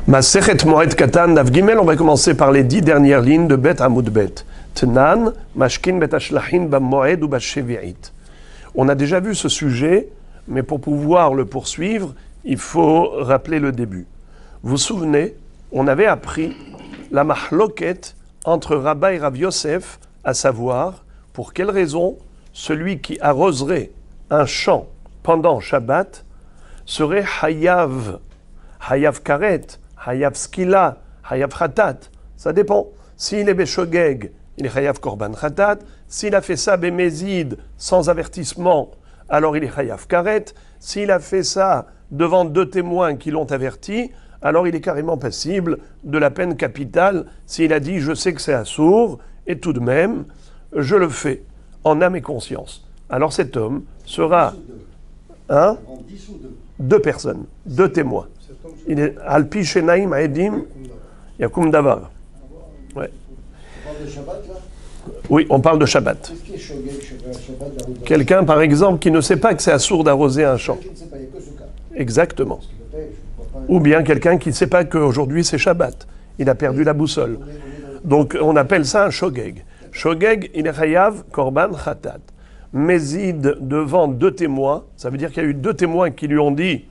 Masechet Moed Katan Daf Gimel, on va commencer par les 10 dernières lignes de Bet Amud Bet. Tnan, Mashkin Bet Ashlachin B'Moed ou B'Shevi'it. On a déjà vu ce sujet, mais pour pouvoir le poursuivre, il faut rappeler le début. Vous vous souvenez, on avait appris la mahloket entre Rabba et Rav Yosef, à savoir, pour quelle raison celui qui arroserait un champ pendant Shabbat serait Hayav Karet, Hayav Skila, Hayav Khatat. Ça dépend. S'il est Beshogeg, il est Hayav Korban Khatat. S'il a fait ça Bémézid, sans avertissement, alors il est Hayav Karet. S'il a fait ça devant 2 témoins qui l'ont averti, alors il est carrément passible de la peine capitale s'il a dit « je sais que c'est assourd, et tout de même, je le fais, en âme et conscience ». Alors cet homme sera... Hein, 2 personnes, 2 témoins. Il est Alpi Shenaim Aedim Yakum Davar. Ouais. On parle de Shabbat là? Oui, on parle de Shabbat. Qu'est-ce qui est Shogeg? Quelqu'un, par exemple, qui ne sait pas que c'est assourd d'arroser un champ. Qui ne sait pas, il n'y a que ce cas. Exactement. Parce que peut-être, je ne crois pas. Ou bien quelqu'un qui ne sait pas qu'aujourd'hui c'est Shabbat. Il a perdu la boussole. Donc on appelle ça un Shogeg. Shogeg, il est Hayav Korban Khatat. Mézid devant 2 témoins, ça veut dire qu'il y a eu 2 témoins qui lui ont dit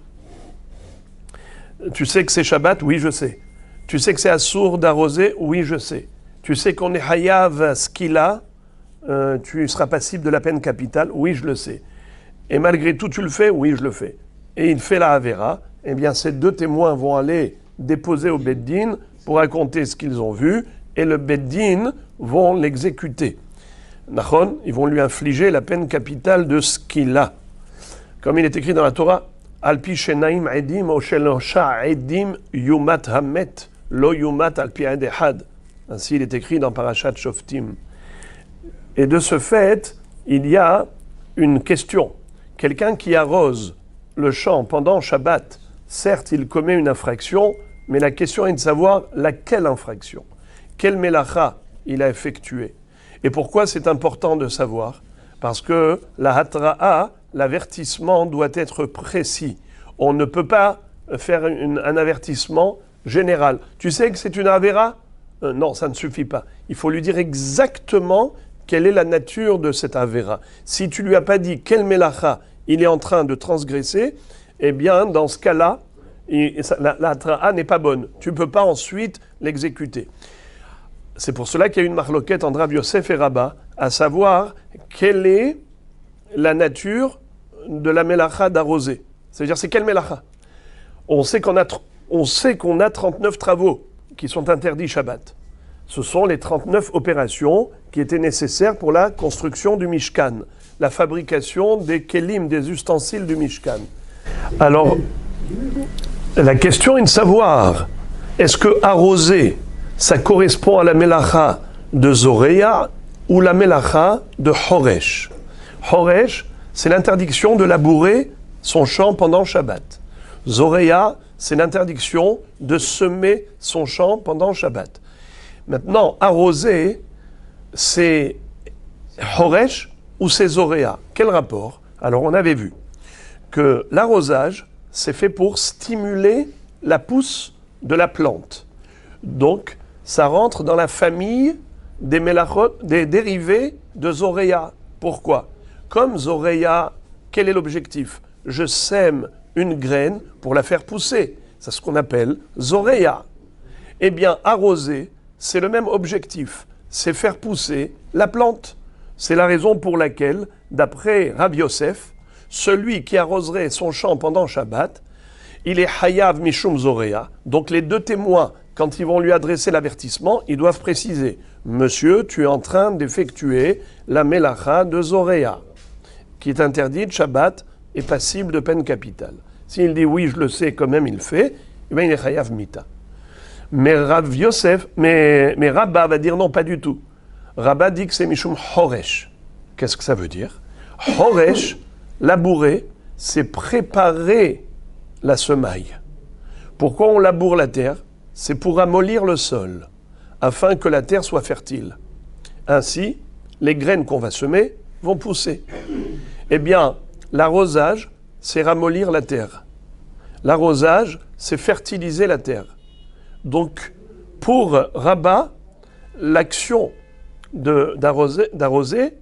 « Tu sais que c'est Shabbat? Oui, je sais. Tu sais que c'est assourd d'arroser? Oui, je sais. Tu sais qu'on est Hayav Skila, tu seras passible de la peine capitale? Oui, je le sais. Et malgré tout, tu le fais? Oui, je le fais. » Et il fait la Havera. Eh bien, ces 2 témoins vont aller déposer au Beddin pour raconter ce qu'ils ont vu, et le Beddin vont l'exécuter. Nachon, ils vont lui infliger la peine capitale de Skila. Comme il est écrit dans la Torah, Alpi shenaim edim o shelosha edim yumat hamet lo yumat alpi ed ehad. Ainsi il est écrit dans Parashat Shoftim. Et de ce fait, il y a une question. Quelqu'un qui arrose le champ pendant Shabbat, certes il commet une infraction, mais la question est de savoir laquelle infraction, quel melacha il a effectué. Et pourquoi c'est important de savoir? Parce que la hatra'a, l'avertissement doit être précis. On ne peut pas faire un avertissement général. Tu sais que c'est une avéra? Non, ça ne suffit pas. Il faut lui dire exactement quelle est la nature de cette avéra. Si tu lui as pas dit quel melacha il est en train de transgresser, eh bien, dans ce cas-là, la hatra'a n'est pas bonne. Tu ne peux pas ensuite l'exécuter. C'est pour cela qu'il y a une marloquette entre Rav Yosef et Rabba, à savoir quelle est la nature de la melacha d'arroser. C'est-à-dire, c'est quelle melacha? On sait qu'on a 39 travaux qui sont interdits Shabbat. Ce sont les 39 opérations qui étaient nécessaires pour la construction du Mishkan, la fabrication des kelim, des ustensiles du Mishkan. Alors, la question est de savoir, est-ce que arroser, ça correspond à la melacha de Zoreya ou la melacha de Horesh. Horesh, c'est l'interdiction de labourer son champ pendant Shabbat. Zoreya, c'est l'interdiction de semer son champ pendant Shabbat. Maintenant, arroser, c'est Horesh ou c'est Zoreya. Quel rapport? Alors, on avait vu que l'arrosage, c'est fait pour stimuler la pousse de la plante. Donc, ça rentre dans la famille des melachot, des dérivés de Zoreya. Pourquoi? Comme Zoreya, quel est l'objectif? Je sème une graine pour la faire pousser. C'est ce qu'on appelle Zoreya. Eh bien, arroser, c'est le même objectif. C'est faire pousser la plante. C'est la raison pour laquelle, d'après Rav Yosef, celui qui arroserait son champ pendant Shabbat, il est Hayav Mishum Zoreya. Donc les 2 témoins, quand ils vont lui adresser l'avertissement, ils doivent préciser « Monsieur, tu es en train d'effectuer la melacha de Zoreya, qui est interdite Shabbat et passible de peine capitale. » S'il dit « Oui, je le sais, quand même il le fait », eh bien il est Hayav Mita. Mais Rav Yosef, mais Rabba va dire « Non, pas du tout ». Rabba dit que c'est Mishum Horesh. Qu'est-ce que ça veut dire? Horesh, labourer, c'est préparer la semaille. Pourquoi on laboure la terre? C'est pour ramollir le sol, afin que la terre soit fertile. Ainsi, les graines qu'on va semer vont pousser. Eh bien, l'arrosage, c'est ramollir la terre. L'arrosage, c'est fertiliser la terre. Donc, pour Rabat, l'action d'arroser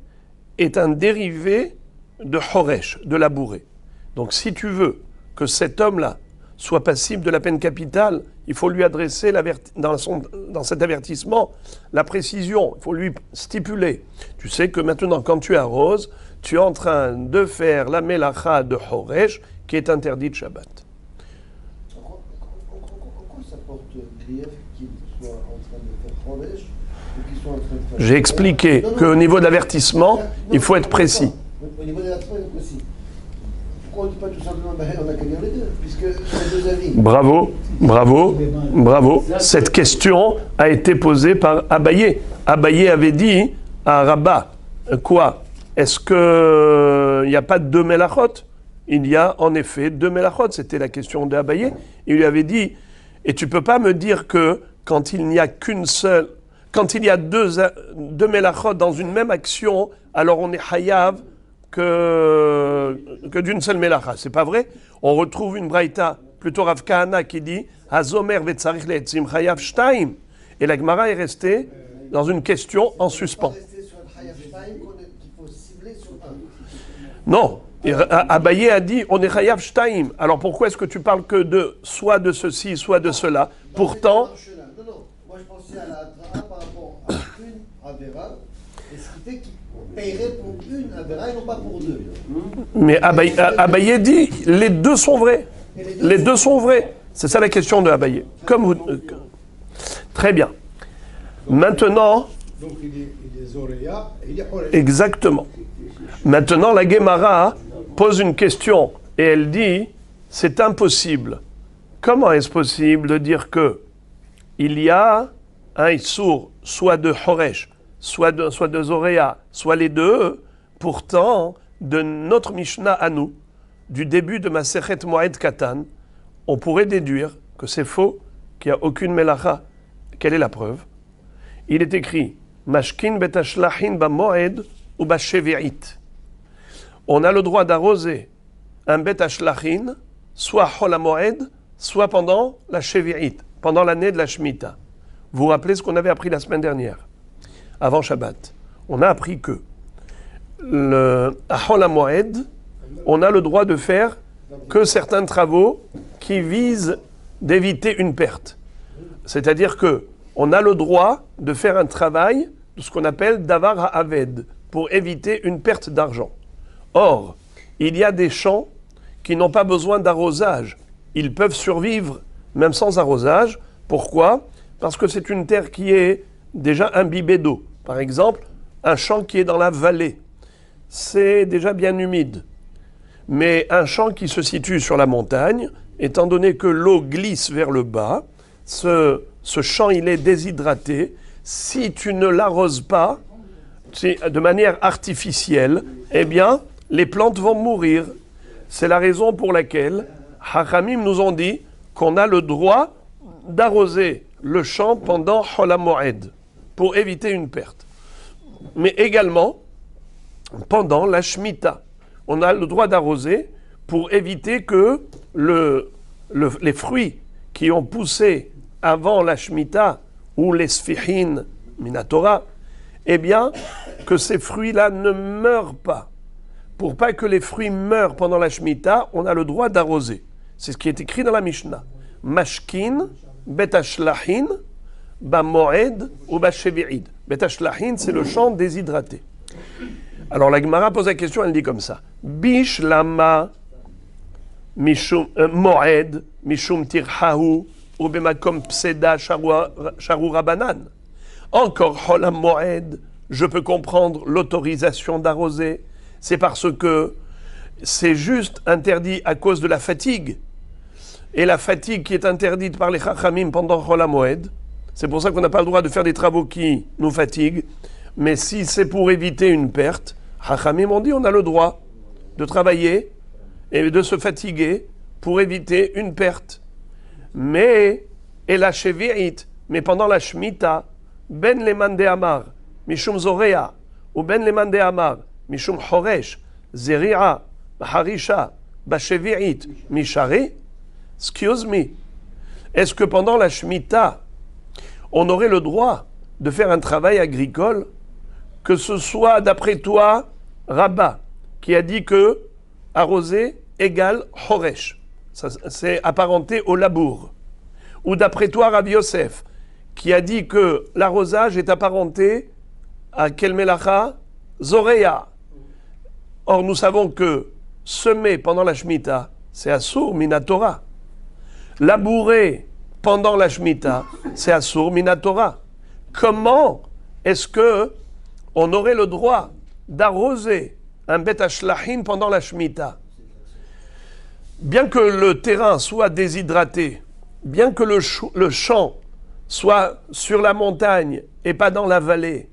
est un dérivé de Horesh, de labourer. Donc, si tu veux que cet homme-là soit passible de la peine capitale, il faut lui adresser dans cet avertissement la précision. Il faut lui stipuler. Tu sais que maintenant, quand tu arroses, tu es en train de faire la mélacha de Horesh qui est interdite Shabbat. En quoi ça porte grief qu'il soit en train de faire Horesh ou qu'il soit en train de faire... J'ai expliqué qu'au niveau de l'avertissement, il faut être précis. Au niveau de l'avertissement, il faut être précis. Pourquoi on ne dit pas tout simplement, on a qu'à lire les deux, puisque c'est deux avis. Bravo, bravo, bravo. Cette question a été posée par Abaye. Abaye avait dit à Rabat, quoi? Est-ce qu'il n'y a pas deux melachot? Il y a en effet deux melachot. C'était la question d'Abaye. Il lui avait dit, et tu ne peux pas me dire que quand il n'y a qu'une seule, quand il y a deux melachot dans une même action, alors on est hayav que d'une seule melacha. C'est pas vrai. On retrouve une braïta, plutôt Rav Kahana, qui dit Hazomer vetzarich le'etzim chayav shtaim. Et la Gemara est restée dans une question en suspens. Non. Abaye a dit on est chayav shtaim. Alors pourquoi est-ce que tu parles que de soit de ceci, soit de cela? Pourtant. Non. Moi je pensais à la Hatra par rapport à une Avera, et ce qui fait qu'il paierait pour une Avera et non pas pour deux. Mais Abaye dit les deux sont vrais. Les deux sont vrais. C'est ça la question de Abaye. Comme vous. Très bien. Maintenant. Donc il est Zoréa et il est Horesh. Exactement. Maintenant, la Gemara pose une question et elle dit c'est impossible. Comment est-ce possible de dire que il y a un Issour, soit de Horesh, soit de Zoréa, soit les deux, pourtant, de notre Mishnah à nous, du début de Masechet Moed Katan, on pourrait déduire que c'est faux, qu'il n'y a aucune melacha. Quelle est la preuve? Il est écrit Mashkin betashlachin ba moed ou ba shevi'it. On a le droit d'arroser un betashlachin, soit chol moed, soit pendant la shevi'it, pendant l'année de la Shemitah. Vous vous rappelez ce qu'on avait appris la semaine dernière, avant Shabbat. On a appris que à chol moed, on a le droit de faire que certains travaux qui visent d'éviter une perte. C'est-à-dire que on a le droit de faire un travail de ce qu'on appelle davar ha'aved, pour éviter une perte d'argent. Or, il y a des champs qui n'ont pas besoin d'arrosage. Ils peuvent survivre même sans arrosage. Pourquoi? Parce que c'est une terre qui est déjà imbibée d'eau. Par exemple, un champ qui est dans la vallée, c'est déjà bien humide. Mais un champ qui se situe sur la montagne, étant donné que l'eau glisse vers le bas, ce champ il est déshydraté. Si tu ne l'arroses pas de manière artificielle, eh bien, les plantes vont mourir. C'est la raison pour laquelle Hachamim nous ont dit qu'on a le droit d'arroser le champ pendant Chol HaMoed pour éviter une perte. Mais également, pendant la Shemitah, on a le droit d'arroser pour éviter que les fruits qui ont poussé avant la Shemitah ou les Sfihin Minatora, eh bien, que ces fruits-là ne meurent pas. Pour pas que les fruits meurent pendant la Shemitah, on a le droit d'arroser. C'est ce qui est écrit dans la Mishnah. Mashkin, betashlachin, bamoed ou bashevi'id. Betashlachin, c'est le champ déshydraté. Alors la Gemara pose la question, elle dit comme ça. Bish lama mishum moed mishum tirhahu ou bemakom pseda sharu rabanan. Encore Chol HaMoed, je peux comprendre l'autorisation d'arroser. C'est parce que c'est juste interdit à cause de la fatigue. Et la fatigue qui est interdite par les Chachamim pendant Chol HaMoed, c'est pour ça qu'on n'a pas le droit de faire des travaux qui nous fatiguent. Mais si c'est pour éviter une perte, Chachamim ont dit on a le droit de travailler et de se fatiguer pour éviter une perte. Mais, et la Shevi'it, mais pendant la Shemitah, Ben leman de Amar, Mishum Zorea, ou Ben leman de Amar, Mishum Horesh, Zeri'a, Harisha, Bashevi'it, Mishari, excuse me. est-ce que pendant la Shemitah, on aurait le droit de faire un travail agricole, que ce soit d'après toi, Rabat, qui a dit que arroser égale Horesh, c'est apparenté au labour, ou d'après toi, Rabbi Yosef, qui a dit que l'arrosage est apparenté à quel melacha? Zoreya. Or, nous savons que semer pendant la Shemitah, c'est Assour Minatora. Labourer pendant la Shemitah, c'est Assour Minatora. Comment est-ce que on aurait le droit d'arroser un Bet Hashlachin pendant la Shemitah? Bien que le terrain soit déshydraté, bien que le champ soit sur la montagne et pas dans la vallée,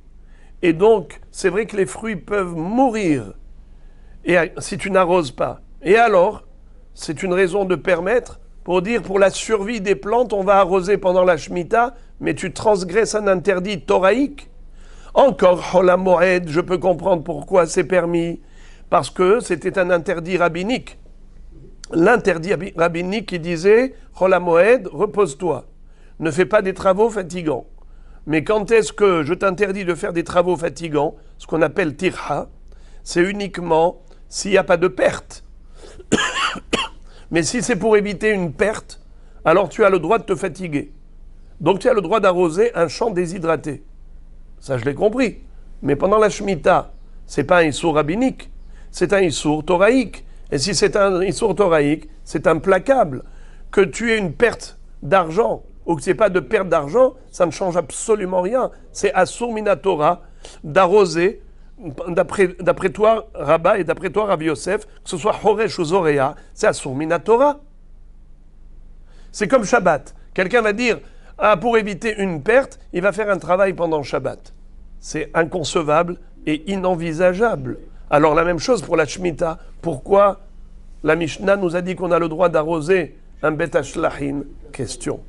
et donc c'est vrai que les fruits peuvent mourir et si tu n'arroses pas. Et alors, c'est une raison de permettre, pour dire pour la survie des plantes, on va arroser pendant la Shemitah, mais tu transgresses un interdit thoraïque. Encore, Chol HaMoed, je peux comprendre pourquoi c'est permis, parce que c'était un interdit rabbinique. L'interdit rabbinique qui disait, Chol HaMoed, repose-toi, ne fais pas des travaux fatigants. Mais quand est-ce que je t'interdis de faire des travaux fatigants, ce qu'on appelle tirha, c'est uniquement s'il n'y a pas de perte. Mais si c'est pour éviter une perte, alors tu as le droit de te fatiguer. Donc tu as le droit d'arroser un champ déshydraté. Ça, je l'ai compris. Mais pendant la Shemitah, ce n'est pas un issour rabbinique, c'est un issour thoraïque. Et si c'est un issour thoraïque, c'est implacable. Que tu aies une perte d'argent ou que ce n'est pas de perte d'argent, ça ne change absolument rien. C'est Assour Minatora d'arroser, d'après toi, Rabat, et d'après toi, Rabbi Yosef, que ce soit Horesh ou Zoreya, c'est Assour Minatora. C'est comme Shabbat. Quelqu'un va dire, pour éviter une perte, il va faire un travail pendant Shabbat. C'est inconcevable et inenvisageable. Alors la même chose pour la Shemitah. Pourquoi la Mishnah nous a dit qu'on a le droit d'arroser un Bet Hashlachin? Question.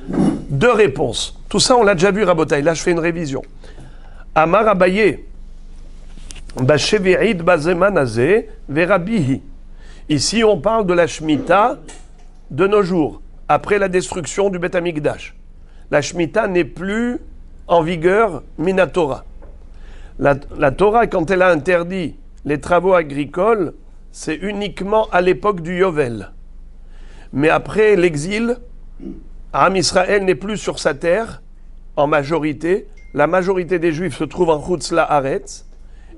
Deux réponses. Tout ça, on l'a déjà vu, Rabotai. Là, je fais une révision. Amar Abaye, Bashevi'id Bazemanazé, Verabihi. Ici, on parle de la Shemitah de nos jours, après la destruction du Beth Amikdash. La Shemitah n'est plus en vigueur Minatora. La Torah, quand elle a interdit les travaux agricoles, c'est uniquement à l'époque du Yovel. Mais après l'exil, Am Israël n'est plus sur sa terre, en majorité. La majorité des Juifs se trouve en Chutz La'aretz.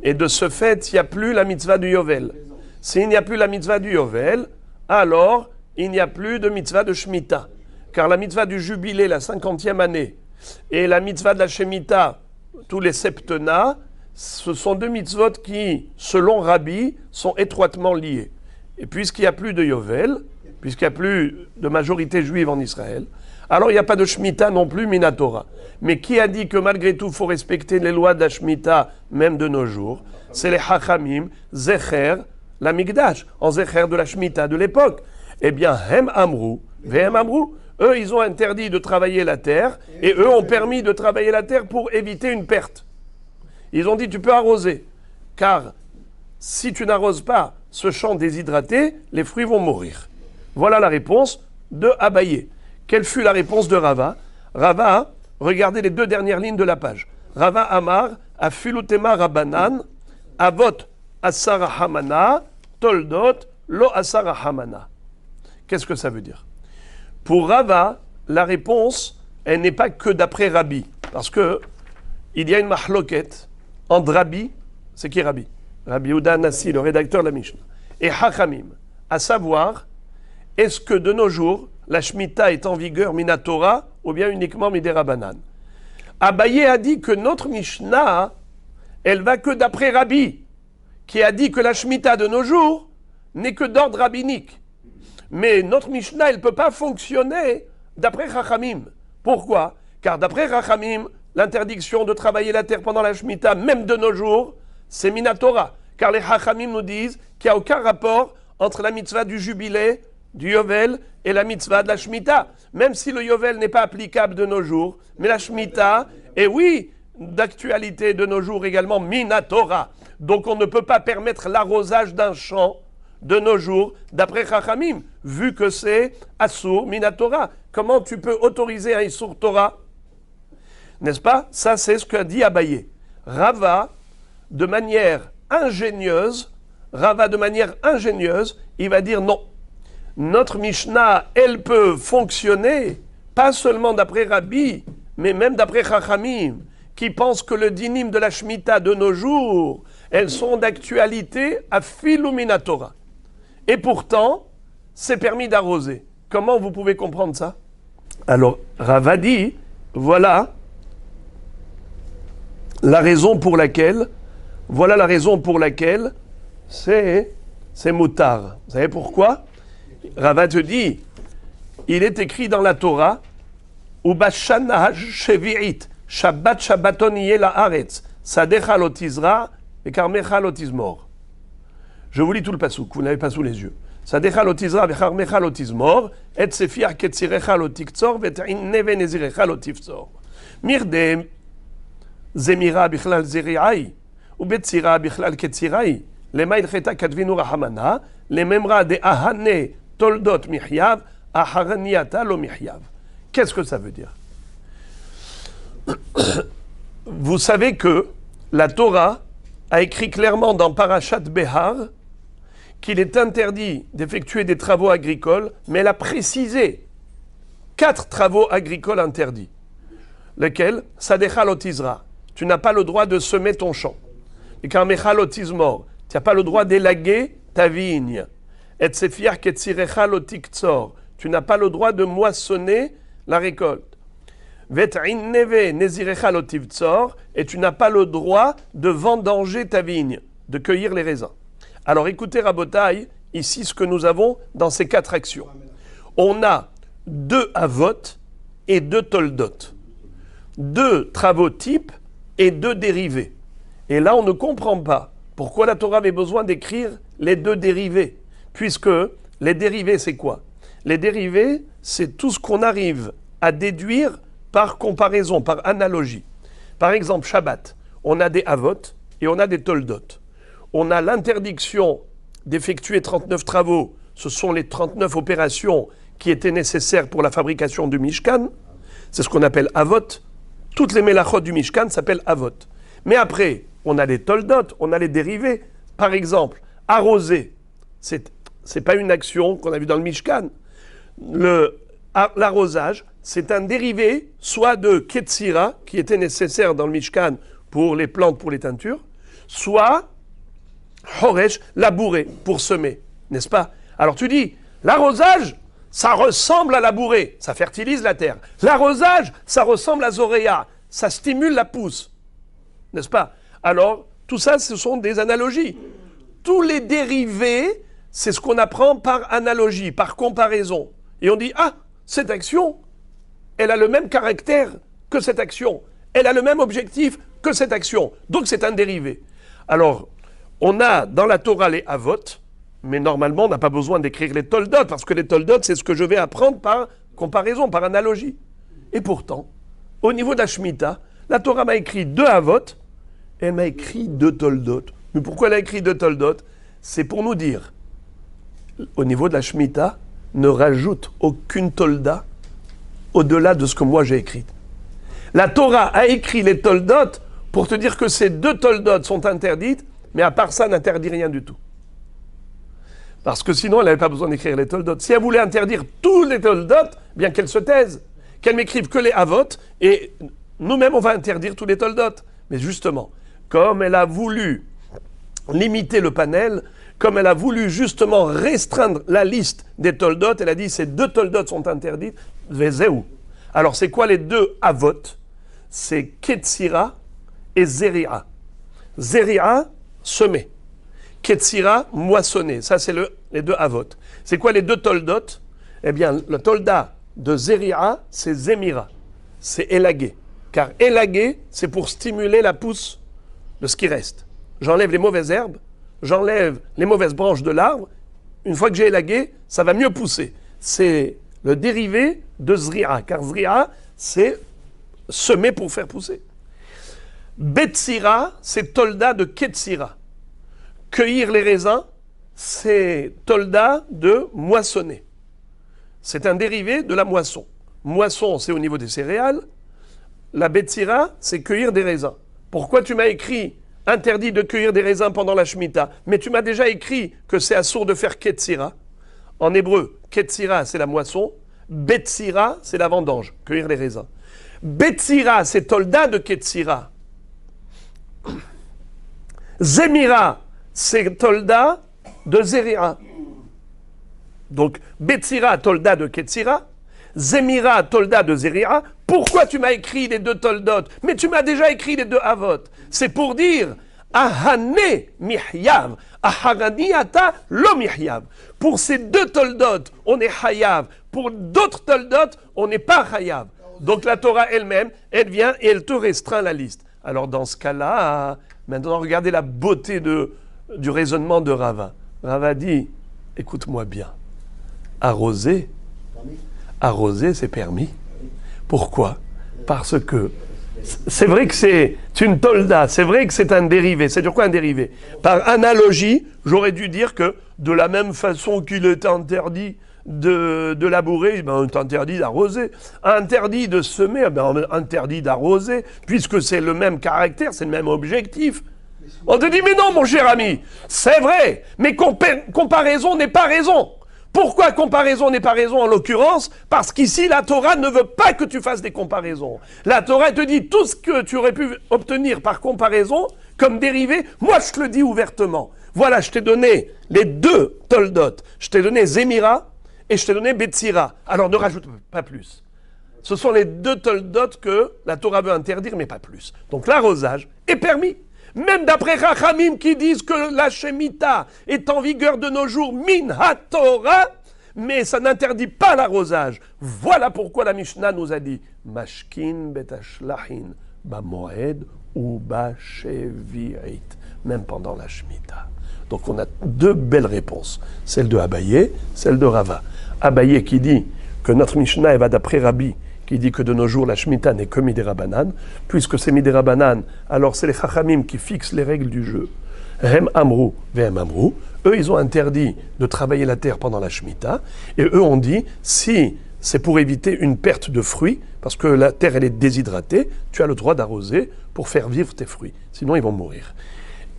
Et de ce fait, il n'y a plus la mitzvah du Yovel. S'il n'y a plus la mitzvah du Yovel, alors il n'y a plus de mitzvah de Shemitah. Car la mitzvah du Jubilé, la 50e année, et la mitzvah de la Shemitah, tous les septennats, ce sont deux mitzvot qui, selon Rabbi, sont étroitement liés. Et puisqu'il n'y a plus de Yovel, puisqu'il n'y a plus de majorité juive en Israël, alors il n'y a pas de Shemitah non plus, Minatora. Mais qui a dit que malgré tout, il faut respecter les lois de la Shemitah, même de nos jours? C'est les Hachamim, Zecher, la Migdash, en Zecher de la Shemitah de l'époque. Eh bien, Hem Amrou, Vehem Amrou, eux, ils ont interdit de travailler la terre, et eux ont permis de travailler la terre pour éviter une perte. Ils ont dit, tu peux arroser, car si tu n'arroses pas ce champ déshydraté, les fruits vont mourir. Voilà la réponse de Abaye. Quelle fut la réponse de Rava? Rava, regardez les deux dernières lignes de la page. Rava Amar, Afilutema Rabanan, Avot Asara Hamana, Toldot, Lo Asara Hamana. Qu'est-ce que ça veut dire? Pour Rava, la réponse, elle n'est pas que d'après Rabbi. Parce que il y a une mahloket entre Rabbi, c'est qui Rabbi? Rabbi Yehuda Nassi, le rédacteur de la Mishnah, et Hachamim, à savoir, est-ce que de nos jours, la Shemitah est en vigueur Minatora ou bien uniquement Midérabanan? Abaye a dit que notre Mishnah, elle va que d'après Rabbi, qui a dit que la Shemitah de nos jours n'est que d'ordre rabbinique. Mais notre Mishnah, elle ne peut pas fonctionner d'après Chachamim. Pourquoi? Car d'après Chachamim, l'interdiction de travailler la terre pendant la Shemitah, même de nos jours, c'est Minatora. Car les Chachamim nous disent qu'il n'y a aucun rapport entre la mitzvah du jubilé, du Yovel, et la mitzvah de la Shemitah. Même si le Yovel n'est pas applicable de nos jours, mais la Shemitah est, oui, d'actualité de nos jours également, Minatora. Donc on ne peut pas permettre l'arrosage d'un champ de nos jours, d'après Chachamim, vu que c'est Asur Minatora. Comment tu peux autoriser un Isur Torah? N'est-ce pas? Ça, c'est ce qu'a dit Abaye. Rava, de manière ingénieuse, il va dire non. Notre Mishnah, elle peut fonctionner, pas seulement d'après Rabbi, mais même d'après Chachamim, qui pensent que le dinim de la Shemitah de nos jours, elles sont d'actualité à Filumina Torah. Et pourtant, c'est permis d'arroser. Comment vous pouvez comprendre ça? Alors, Rava dit, voilà la raison pour laquelle c'est moutard. Vous savez pourquoi? Rava te dit, il est écrit dans la Torah, Ubashana shevi'it, Shabbat Shabbaton yeh la'aretz, Sadecha lo tizra, et Karmecha lo tizmor. Je vous lis tout le pasouk, vous n'avez pas sous les yeux. Sadecha lo tizra, et Karmecha lo tizmor, et Sefiach ketzirecha lo tiktzor, et Neve nezirecha lo tifzor. Mirde zemira bichlal zeri'ai, ubetzira bichlal ketzirai, lema ilcheta kadvinu rahamana, lememra de ahane toldot mihyav, aharaniata lo mihyav. Qu'est-ce que ça veut dire? Vous savez que la Torah a écrit clairement dans Parashat Behar qu'il est interdit d'effectuer des travaux agricoles, mais elle a précisé 4 travaux agricoles interdits. Lesquels? Sadecha lo tizra, tu n'as pas le droit de semer ton champ. Et karmecha lo tizmor, tu n'as pas le droit d'élaguer ta vigne. Et sefiach ketzirecha lo tiktzor, tu n'as pas le droit de moissonner la récolte. Vet'in neve nezirecha lo tivtzor, et tu n'as pas le droit de vendanger ta vigne, de cueillir les raisins. Alors écoutez Rabotai, ici ce que nous avons dans ces 4 actions. On a 2 avot et 2 toldot. 2 travaux types et 2 dérivés. Et là on ne comprend pas pourquoi la Torah avait besoin d'écrire les 2 dérivés. Puisque les dérivés c'est quoi? Les dérivés c'est tout ce qu'on arrive à déduire par comparaison, par analogie. Par exemple, Shabbat, on a des avot et on a des toldot. On a l'interdiction d'effectuer 39 travaux, ce sont les 39 opérations qui étaient nécessaires pour la fabrication du Mishkan, c'est ce qu'on appelle avot. Toutes les mélachot du Mishkan s'appellent avot. Mais après, on a les toldot, on a les dérivés. Par exemple, arroser, c'est pas une action qu'on a vue dans le Mishkan. L'arrosage, c'est un dérivé soit de Ketzira, qui était nécessaire dans le Mishkan pour les plantes, pour les teintures, soit Horesh, labourer, pour semer, n'est-ce pas? Alors tu dis, l'arrosage, ça ressemble à labourer, ça fertilise la terre. L'arrosage, ça ressemble à Zoréa, ça stimule la pousse, n'est-ce pas? Alors, tout ça, ce sont des analogies. Tous les dérivés, c'est ce qu'on apprend par analogie, par comparaison. Et on dit, ah, cette action, elle a le même caractère que cette action. Elle a le même objectif que cette action. Donc c'est un dérivé. Alors, on a dans la Torah les avot, mais normalement on n'a pas besoin d'écrire les toldot, parce que les toldot, c'est ce que je vais apprendre par comparaison, par analogie. Et pourtant, au niveau de la Shemitah, la Torah m'a écrit 2 avot, et elle m'a écrit 2 toldot. Mais pourquoi elle a écrit 2 toldot? C'est pour nous dire, au niveau de la Shemitah, ne rajoute aucune tolda au-delà de ce que moi j'ai écrit. La Torah a écrit les toldot pour te dire que ces 2 toldot sont interdites, mais à part ça, n'interdit rien du tout. Parce que sinon, elle n'avait pas besoin d'écrire les toldot. Si elle voulait interdire tous les toldot, bien qu'elle se taise, qu'elle m'écrive que les avot, et nous-mêmes, on va interdire tous les toldot. Mais justement, comme elle a voulu limiter le panel, comme elle a voulu justement restreindre la liste des toldot, elle a dit ces 2 toldot sont interdites, vezeu. Alors c'est quoi les 2 avot? C'est Ketzira et Zeri'a. Zeri'a, semer. Ketzira, moissonner. Ça c'est les 2 avot. C'est quoi les 2 toldot? Eh bien, le tolda de Zeri'a, c'est Zemira. C'est élaguer. Car élaguer, c'est pour stimuler la pousse de ce qui reste. J'enlève les mauvaises herbes, j'enlève les mauvaises branches de l'arbre. Une fois que j'ai élagué, ça va mieux pousser. C'est le dérivé de Zri'a, car Zri'a, c'est semer pour faire pousser. Betsira, c'est Tolda de Ketzira. Cueillir les raisins, c'est tolda de moissonner. C'est un dérivé de la moisson. Moisson, c'est au niveau des céréales. La Betsira, c'est cueillir des raisins. Pourquoi tu m'as écrit interdit de cueillir des raisins pendant la Shemitah, mais tu m'as déjà écrit que c'est assourd de faire Ketsira. En hébreu, Ketsira, c'est la moisson. Betsira, c'est la vendange, cueillir les raisins. Betsira, c'est tolda de Ketsira. Zemira, c'est tolda de Zerira. Donc, Betsira, tolda de Ketsira. Zemira, tolda de Zerira. Pourquoi tu m'as écrit les deux toldot? Mais tu m'as déjà écrit les deux avot. C'est pour dire Ahane mihyav, aharaniata lo mihyav. Pour ces deux toldot, on est hayav. Pour d'autres toldot, on n'est pas hayav. Donc la Torah elle-même, elle vient et elle te restreint la liste. Alors dans ce cas-là, maintenant regardez la beauté du raisonnement de Rava. Rava dit, écoute-moi bien, arroser, c'est permis. Pourquoi? Parce que c'est vrai que c'est une tolda, c'est vrai que c'est un dérivé. C'est sur quoi un dérivé? Par analogie, j'aurais dû dire que de la même façon qu'il est interdit de labourer, ben, on interdit d'arroser. Interdit de semer, ben, on interdit d'arroser, puisque c'est le même caractère, c'est le même objectif. On te dit, mais non, mon cher ami, c'est vrai, mais comparaison n'est pas raison. Pourquoi comparaison n'est pas raison en l'occurrence? Parce qu'ici, la Torah ne veut pas que tu fasses des comparaisons. La Torah te dit tout ce que tu aurais pu obtenir par comparaison, comme dérivé, moi je te le dis ouvertement. Voilà, je t'ai donné les deux toldot. Je t'ai donné Zemira et je t'ai donné Betsira. Alors ne rajoute pas plus. Ce sont les deux toldot que la Torah veut interdire, mais pas plus. Donc l'arrosage est permis. Même d'après Chachamim qui disent que la Shemitah est en vigueur de nos jours, min ha-Torah, mais ça n'interdit pas l'arrosage. Voilà pourquoi la Mishnah nous a dit Mashkin betashlahin bamoed ou bashevirit, même pendant la Shemitah. Donc on a deux belles réponses, celle de Abaye, celle de Rava. Abaye qui dit que notre Mishnah elle va d'après Rabbi, qui dit que de nos jours la Shemitah n'est que Midérabanan, puisque c'est Midérabanan, alors c'est les Chachamim qui fixent les règles du jeu. Hem Amrou, Vehem Amrou, eux ils ont interdit de travailler la terre pendant la Shemitah, et eux ont dit, si c'est pour éviter une perte de fruits, parce que la terre elle est déshydratée, tu as le droit d'arroser pour faire vivre tes fruits, sinon ils vont mourir.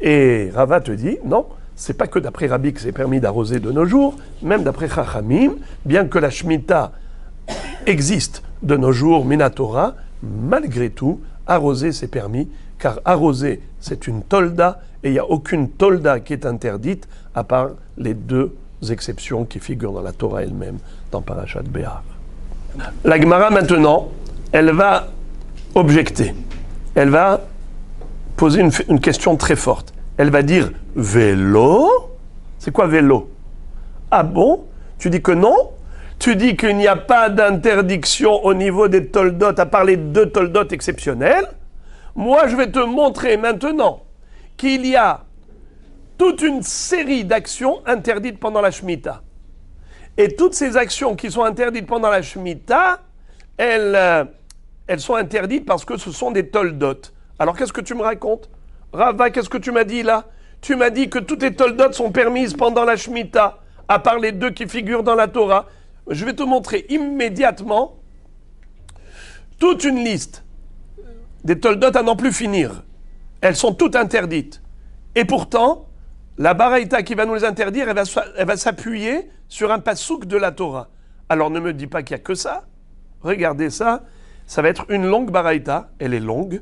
Et Rava te dit, non, c'est pas que d'après Rabbi que c'est permis d'arroser de nos jours, même d'après Chachamim, bien que la Shemitah existe de nos jours, Minatora, malgré tout, arroser c'est permis, car arroser c'est une tolda, et il n'y a aucune tolda qui est interdite, à part les deux exceptions qui figurent dans la Torah elle-même, dans Parashat Béar. La Gemara maintenant, elle va objecter, elle va poser une question très forte. Elle va dire, vélo? C'est quoi vélo? Ah bon? Tu dis que non? Tu dis qu'il n'y a pas d'interdiction au niveau des toldot, à part les deux toldot exceptionnels. Moi, je vais te montrer maintenant qu'il y a toute une série d'actions interdites pendant la Shemitah. Et toutes ces actions qui sont interdites pendant la Shemitah, elles sont interdites parce que ce sont des toldot. Alors, qu'est-ce que tu me racontes? Rava, qu'est-ce que tu m'as dit là? Tu m'as dit que toutes les toldot sont permises pendant la Shemitah, à part les deux qui figurent dans la Torah. Je vais te montrer immédiatement toute une liste des toldot à n'en plus finir. Elles sont toutes interdites. Et pourtant, la baraïta qui va nous les interdire, elle va s'appuyer sur un passouk de la Torah. Alors ne me dis pas qu'il n'y a que ça. Regardez ça. Ça va être une longue baraïta. Elle est longue.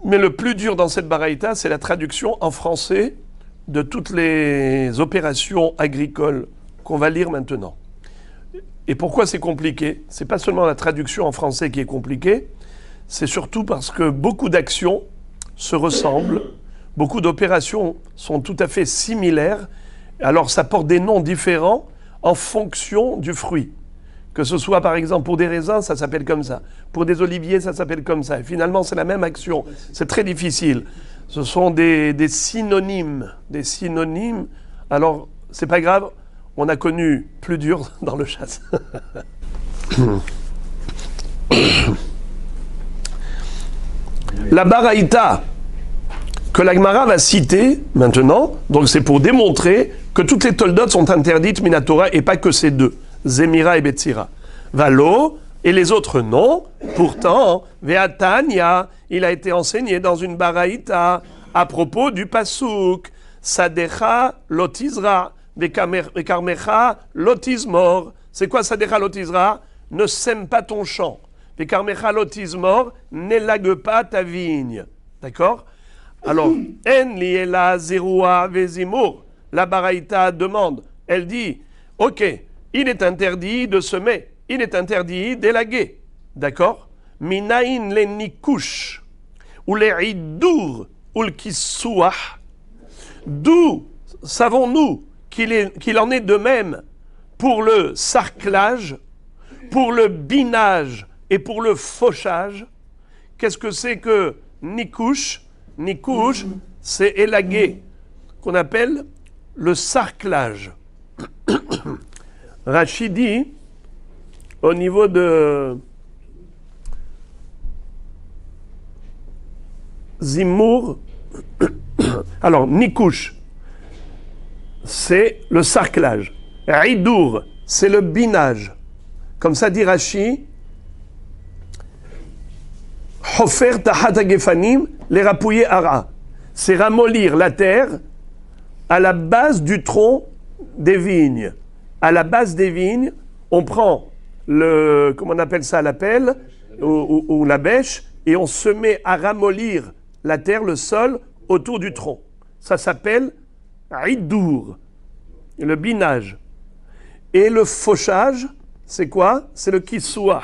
Mais le plus dur dans cette baraïta, c'est la traduction en français de toutes les opérations agricoles qu'on va lire maintenant. Et pourquoi c'est compliqué? C'est pas seulement la traduction en français qui est compliquée, c'est surtout parce que beaucoup d'actions se ressemblent, beaucoup d'opérations sont tout à fait similaires, alors ça porte des noms différents en fonction du fruit. Que ce soit par exemple pour des raisins, ça s'appelle comme ça. Pour des oliviers, ça s'appelle comme ça. Et finalement, c'est la même action. C'est très difficile. Ce sont des synonymes. Des synonymes. Alors, c'est pas grave. On a connu plus dur dans le chasse. La baraïta que la Gemara va citer maintenant, donc c'est pour démontrer que toutes les toldot sont interdites minatora et pas que ces deux, Zemira et Betsira. Valo, et les autres non. Pourtant, Veatania, il a été enseigné dans une baraïta à propos du pasouk. Sadecha lotizra, Vekarmecha lotizmor. C'est quoi Sadecha lotizra? Ne sème pas ton champ. Vekarmecha lotizmor, n'élague pas ta vigne. D'accord? Alors, En liela zerua vezimur. La baraïta demande, elle dit, ok, il est interdit de semer, il est interdit d'élaguer. D'accord? Minaïn le nikush, ou le idur, ou le kissouah. D'où savons-nous qu'il en est de même pour le sarclage, pour le binage et pour le fauchage? Qu'est-ce que c'est que nikush? Nikush, c'est élaguer, qu'on appelle le sarclage. Rashi dit, au niveau de Zimour, alors Nikush, c'est le sarclage. Idour, c'est le binage. Comme ça dit Rashi, Hofer tahat gefanim, les rapouiller ara. C'est ramollir la terre à la base du tronc des vignes. À la base des vignes, on prend le, comment on appelle ça, la pelle ou la bêche, et on se met à ramollir la terre, le sol, autour du tronc. Ça s'appelle idour, le binage. Et le fauchage, c'est quoi? C'est le kissouah.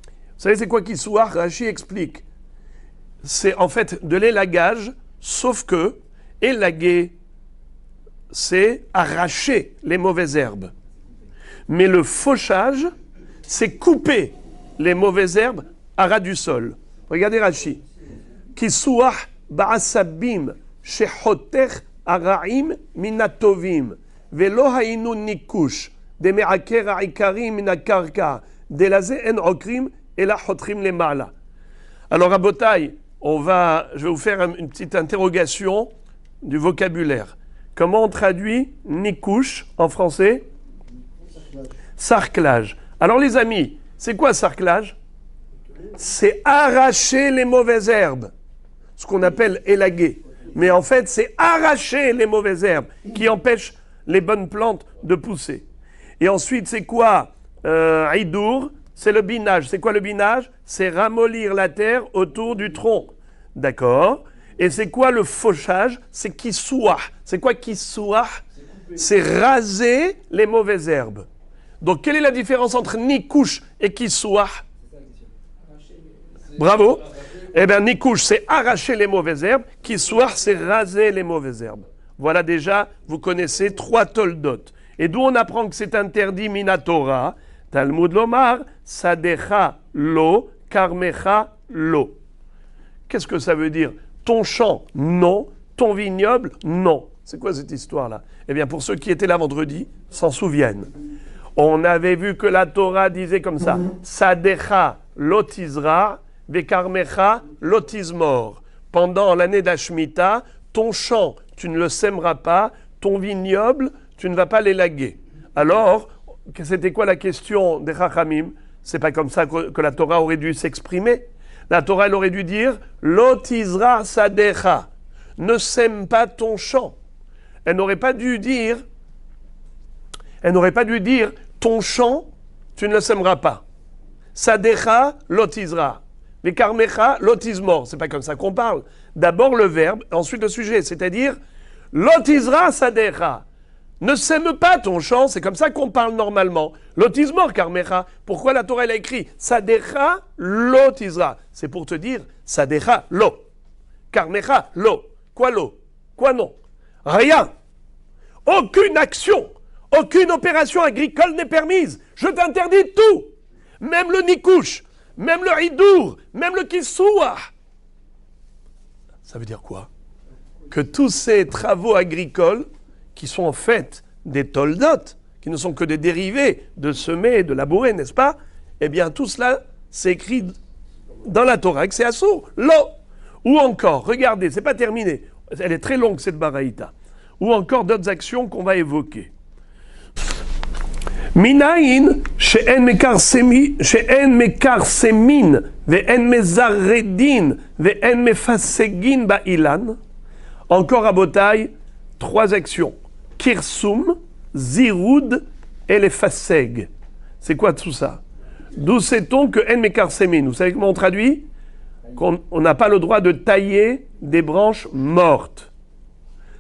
Vous savez c'est quoi kissouah? Rashi explique. C'est en fait de l'élagage, sauf que élaguer, c'est arracher les mauvaises herbes. Mais le fauchage, c'est couper les mauvaises herbes à ras du sol. Regardez Rashi. Kissouah ba'asabim shehotech araim minatovim velo hainu nikush de me'aker ha'ikarim minakarka de laze en okrim et la hotrim le mala. Alors à Botaï, je vais vous faire une petite interrogation du vocabulaire. Comment on traduit nikush en français? Sarclage. Alors les amis, c'est quoi sarclage? C'est arracher les mauvaises herbes, ce qu'on appelle élaguer. Mais en fait, c'est arracher les mauvaises herbes qui empêchent les bonnes plantes de pousser. Et ensuite, c'est quoi idour? C'est le binage. C'est quoi le binage? C'est ramollir la terre autour du tronc. D'accord? Et c'est quoi le fauchage? C'est kissouah. C'est quoi kissouah? C'est raser les mauvaises herbes. Donc, quelle est la différence entre nikush et kissouah? Bravo. Eh bien, nikush, c'est arracher les mauvaises herbes. Kissouah, c'est raser les mauvaises herbes. Voilà déjà, vous connaissez 3 toldot. Et d'où on apprend que c'est interdit minatora? Talmud lomar, sadecha lo, karmecha lo. Qu'est-ce que ça veut dire? Ton champ, non. Ton vignoble, non. C'est quoi cette histoire-là? Eh bien, pour ceux qui étaient là vendredi, s'en souviennent. On avait vu que la Torah disait comme ça, Sadecha lotizra, vekarmecha lotizmor. Pendant l'année d'Ashmita, ton champ, tu ne le sèmeras pas, ton vignoble, tu ne vas pas l'élaguer. Alors, c'était quoi la question des Chachamim? C'est pas comme ça que la Torah aurait dû s'exprimer. La Torah, elle aurait dû dire Lotizra sadecha, ne sème pas ton champ. Elle n'aurait pas dû dire ton champ, tu ne le sèmeras pas. Sadecha lotizra, vekarmecha lotizmor. C'est pas comme ça qu'on parle. D'abord le verbe, ensuite le sujet, c'est-à-dire lotizra sadecha. Ne sème pas ton champ, c'est comme ça qu'on parle normalement. Lotizmor karmecha. Pourquoi la Torah elle a écrit sadecha lotizra? C'est pour te dire sadecha lo, karmecha lo. Quoi lo? Quoi non? Rien. Aucune action, aucune opération agricole n'est permise. Je t'interdis tout. Même le nikush, même le hidour, même le kissouah. Ça veut dire quoi? Que tous ces travaux agricoles qui sont en fait des toldot, qui ne sont que des dérivés de semer, de labourer, n'est-ce pas? Eh bien, tout cela, c'est écrit dans la Torah, que c'est assourd. L'eau. Ou encore, regardez, c'est pas terminé. Elle est très longue, cette baraïta. ou encore d'autres actions qu'on va évoquer. Minayin she'en mekarsemin ve'en mezaredin ve'en mefasegin ba'ilan. Encore à Botaï, 3 actions. Kirsum, Ziroud et les faseg. C'est quoi tout ça? D'où sait-on que en mekarsemin? Vous savez comment on traduit? Qu'on n'a pas le droit de tailler des branches mortes.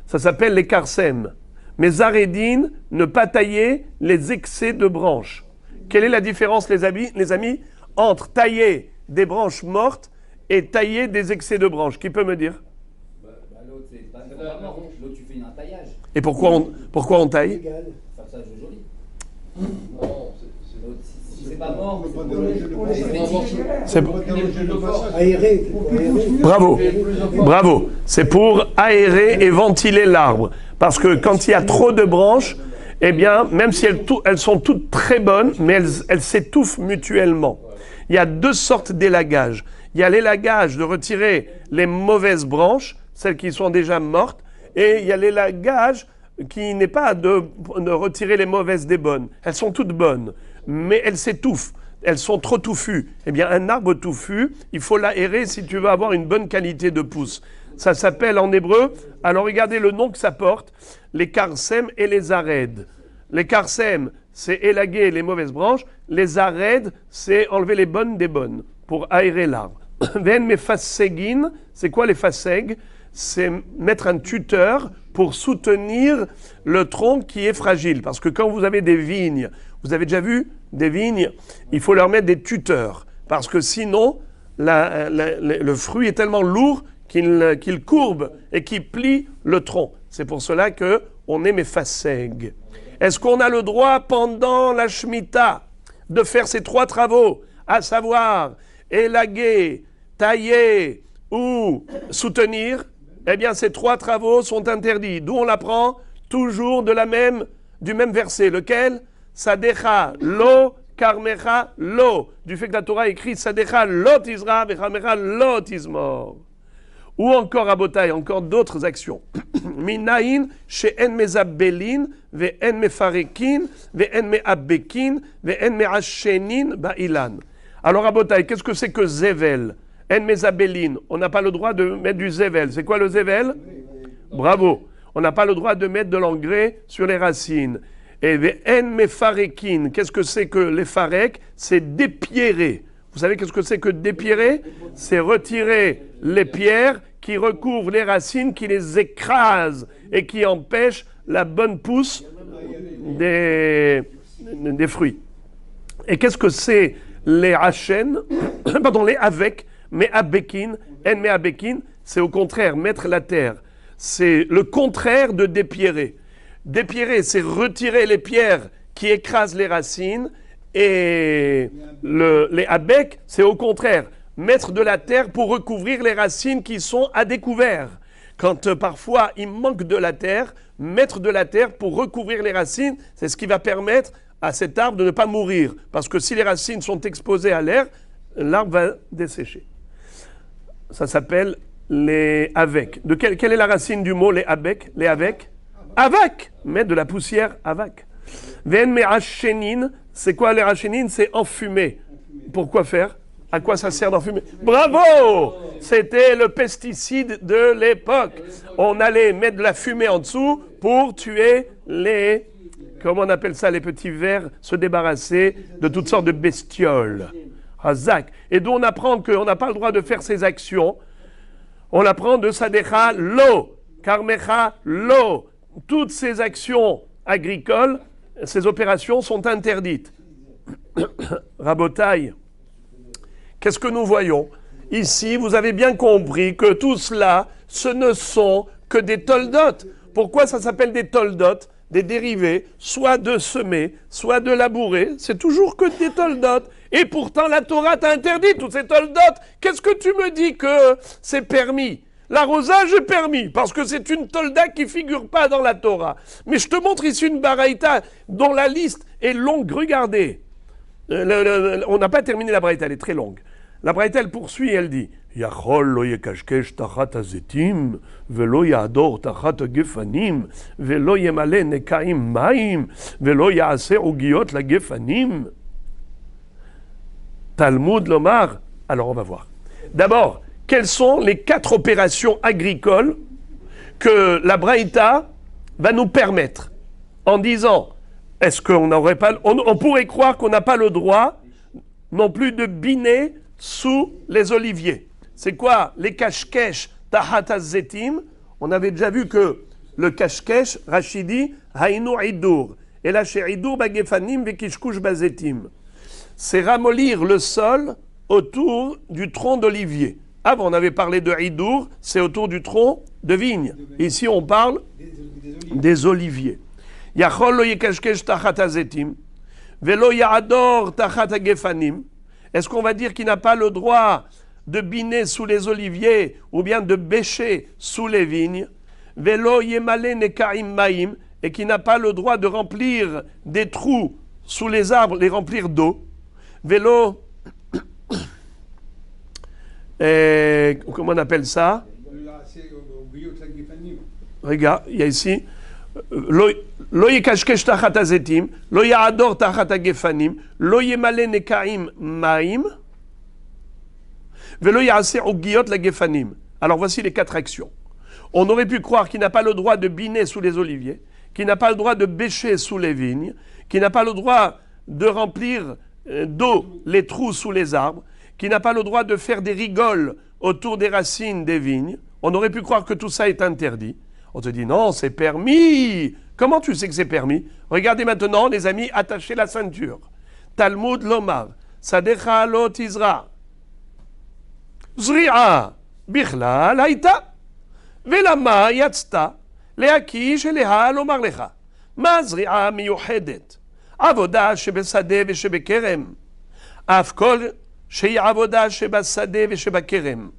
Ça s'appelle les karsem. Mais zaredin, ne pas tailler les excès de branches. Quelle est la différence, les amis, entre tailler des branches mortes et tailler des excès de branches? Qui peut me dire? L'autre, c'est pas mort. L'autre, tu fais un taillage. Et pourquoi on taille? Faire ça, c'est joli. Non, Si c'est pas mort, c'est pas déranger le passage. C'est Aérer. Bravo. C'est pour aérer et ventiler l'arbre. Parce que quand il y a trop de branches, eh bien, même si elles sont toutes très bonnes, mais elles s'étouffent mutuellement. Il y a 2 sortes d'élagage. Il y a l'élagage de retirer les mauvaises branches, celles qui sont déjà mortes, et il y a l'élagage qui n'est pas de retirer les mauvaises des bonnes. Elles sont toutes bonnes, mais elles s'étouffent. Elles sont trop touffues. Eh bien, un arbre touffu, il faut l'aérer si tu veux avoir une bonne qualité de pousse. Ça s'appelle en hébreu, alors regardez le nom que ça porte, les karsem et les ared. Les karsem, c'est élaguer les mauvaises branches. Les ared, c'est enlever les bonnes des bonnes pour aérer l'arbre. Ven mes fasegin, c'est quoi les faseg? C'est mettre un tuteur pour soutenir le tronc qui est fragile. Parce que quand vous avez des vignes, vous avez déjà vu des vignes, il faut leur mettre des tuteurs. Parce que sinon, le fruit est tellement lourd qu'il courbe et qu'il plie le tronc. C'est pour cela qu'on est mefaseg. Est-ce qu'on a le droit pendant la Shemitah de faire ces 3 travaux, à savoir élaguer, tailler ou soutenir? Eh bien, ces 3 travaux sont interdits. D'où on l'apprend? Toujours du même verset. Lequel? Sadecha lo, karmecha lo. Du fait que la Torah écrit Sadecha lo tizra, vechamecha lo tizmor. Ou encore à Botaï, encore d'autres actions. Minayin she'en mezabelin ve'en mefarekin ve'en me'abekin ve'en me'ashenin ba'ilan. Alors à Botaï, qu'est-ce que c'est que zevel? En mezabelin, on n'a pas le droit de mettre du zevel. C'est quoi le zevel? Bravo. On n'a pas le droit de mettre de l'engrais sur les racines. Et ve'en mefarekin, qu'est-ce que c'est que les farek? C'est dépierrer. Vous savez qu'est-ce que c'est que dépierrer? C'est retirer les pierres qui recouvrent les racines, qui les écrasent et qui empêchent la bonne pousse des fruits. Et qu'est-ce que c'est les hachen? Pardon, les avec, mais abekin, en mais abekin, c'est au contraire mettre la terre. C'est le contraire de dépierrer. Dépierrer, c'est retirer les pierres qui écrasent les racines. Et les abec, c'est au contraire, mettre de la terre pour recouvrir les racines qui sont à découvert. Quand parfois il manque de la terre, mettre de la terre pour recouvrir les racines, c'est ce qui va permettre à cet arbre de ne pas mourir. Parce que si les racines sont exposées à l'air, l'arbre va dessécher. Ça s'appelle les avec. Quelle est la racine du mot les avec? Les avec? Avec! Mettre de la poussière avec. Ven me hachenin, c'est quoi les hachenin? C'est enfumer. Pourquoi faire? À quoi ça sert d'enfumer? Bravo! C'était le pesticide de l'époque. On allait mettre de la fumée en dessous pour tuer les... Comment on appelle ça? Les petits vers, se débarrasser de toutes sortes de bestioles. Hazak. Et d'où on apprend qu'on n'a pas le droit de faire ces actions. On apprend de Sadecha lo, Karmecha lo. Toutes ces actions agricoles, ces opérations sont interdites. Rabotaï, qu'est-ce que nous voyons? Ici, vous avez bien compris que tout cela, ce ne sont que des toldotes. Pourquoi ça s'appelle des toldotes? Des dérivés, soit de semer, soit de labourer. C'est toujours que des toldotes. Et pourtant, la Torah t'a interdit toutes ces toldotes. Qu'est-ce que tu me dis que c'est permis? L'arrosage est permis, parce que c'est une tolda qui ne figure pas dans la Torah. Mais je te montre ici une baraïta dont la liste est longue. Regardez. On n'a pas terminé la baraïta, elle est très longue. La Braïta, elle poursuit, elle dit Yachol lo yekashkesh tachat hazetim, velo yador tachat hagefanim, velo yemale nekaim maim, velo yaase ogiot la gefanim. Talmud lomar. Alors on va voir. D'abord, quelles sont les 4 opérations agricoles que la Braïta va nous permettre en disant, est-ce qu'on n'aurait pas, on pourrait croire qu'on n'a pas le droit non plus de biner sous les oliviers. C'est quoi les kashkesh tahat hazetim? On avait déjà vu que le kashkesh, Rachidi, haïnou idour, et là chez idour bagefanim vekishkush bazetim. C'est ramollir le sol autour du tronc d'olivier. Avant, on avait parlé de idour, c'est autour du tronc de vigne. Ici, on parle des oliviers. Yachol lo yekashkesh tachat hazetim, velo ya'ador tachat hagefanim. Est-ce qu'on va dire qu'il n'a pas le droit de biner sous les oliviers ou bien de bêcher sous les vignes? Velo yemale nekaim maim, et qui n'a pas le droit de remplir des trous sous les arbres, les remplir d'eau? Vélo, comment on appelle ça? Regarde, il y a ici. Lo yekashkesh tachat hazetim, lo ya'ador tachat hagefanim, lo yemale nekaim maim, velo ya'ase ogiot la gefanim. Alors voici les 4 actions. On aurait pu croire qu'il n'a pas le droit de biner sous les oliviers, qu'il n'a pas le droit de bêcher sous les vignes, qu'il n'a pas le droit de remplir d'eau les trous sous les arbres, qu'il n'a pas le droit de faire des rigoles autour des racines des vignes. On aurait pu croire que tout ça est interdit. On te dit non, c'est permis. Comment tu sais que c'est permis? Regardez maintenant, les amis, attachez la ceinture. Talmud lomar, sadecha lo tizra. Zri'a, bichlal haïta. Velama yatzta, leakish eleha lomar lecha. Ma zri'a miyuchedet. Avoda shebesade veshebekerem. Afkol shei avoda shebasade veshebekerem.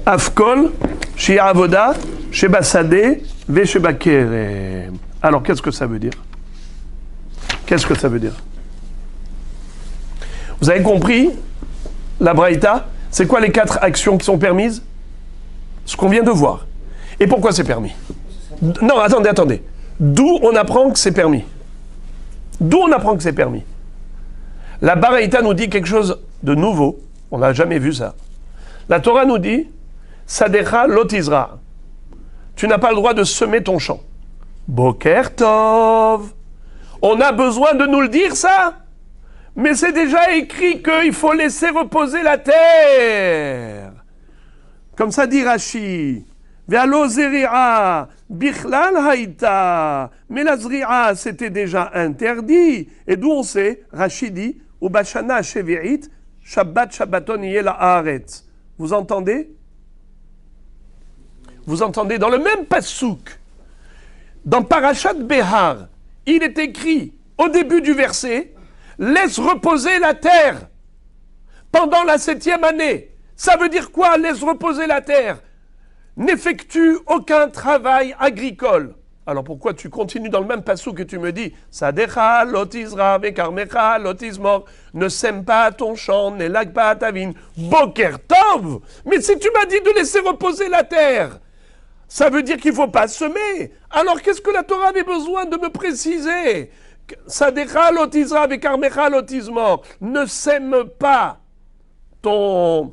Afkol, chez Avoda, chez Bassadeh, ve chez Bakerem. Alors, qu'est-ce que ça veut dire? Qu'est-ce que ça veut dire? Vous avez compris la Braïta? C'est quoi les 4 actions qui sont permises? Ce qu'on vient de voir. Et pourquoi c'est permis? Non, attendez. D'où on apprend que c'est permis? D'où on apprend que c'est permis? La Braïta nous dit quelque chose de nouveau. On n'a jamais vu ça. La Torah nous dit Sadecha lotizra. Tu n'as pas le droit de semer ton champ. Boker Tov. On a besoin de nous le dire, ça? Mais c'est déjà écrit qu'il faut laisser reposer la terre. Comme ça dit Rashi. Ve'alo zeri'a bichlal haïta. Mais la zri'a, c'était déjà interdit. Et d'où on sait? Rashi dit Ubashana shevi'it Shabbat Shabbaton yeh haaretz. Vous entendez? Vous entendez dans le même passouk, dans Parashat Behar, il est écrit au début du verset, laisse reposer la terre pendant la 7e année. Ça veut dire quoi, laisse reposer la terre? N'effectue aucun travail agricole. Alors pourquoi tu continues dans le même passouk que tu me dis Sadecha lotizra vekarmecha lotizmor, ne sème pas ton champ, n'élague pas ta vigne. Boker Tov. Mais si tu m'as dit de laisser reposer la terre, ça veut dire qu'il ne faut pas semer. Alors qu'est-ce que la Torah avait besoin de me préciser? Sadecha lotizra vekarmecha lotizmor, ne sème pas ton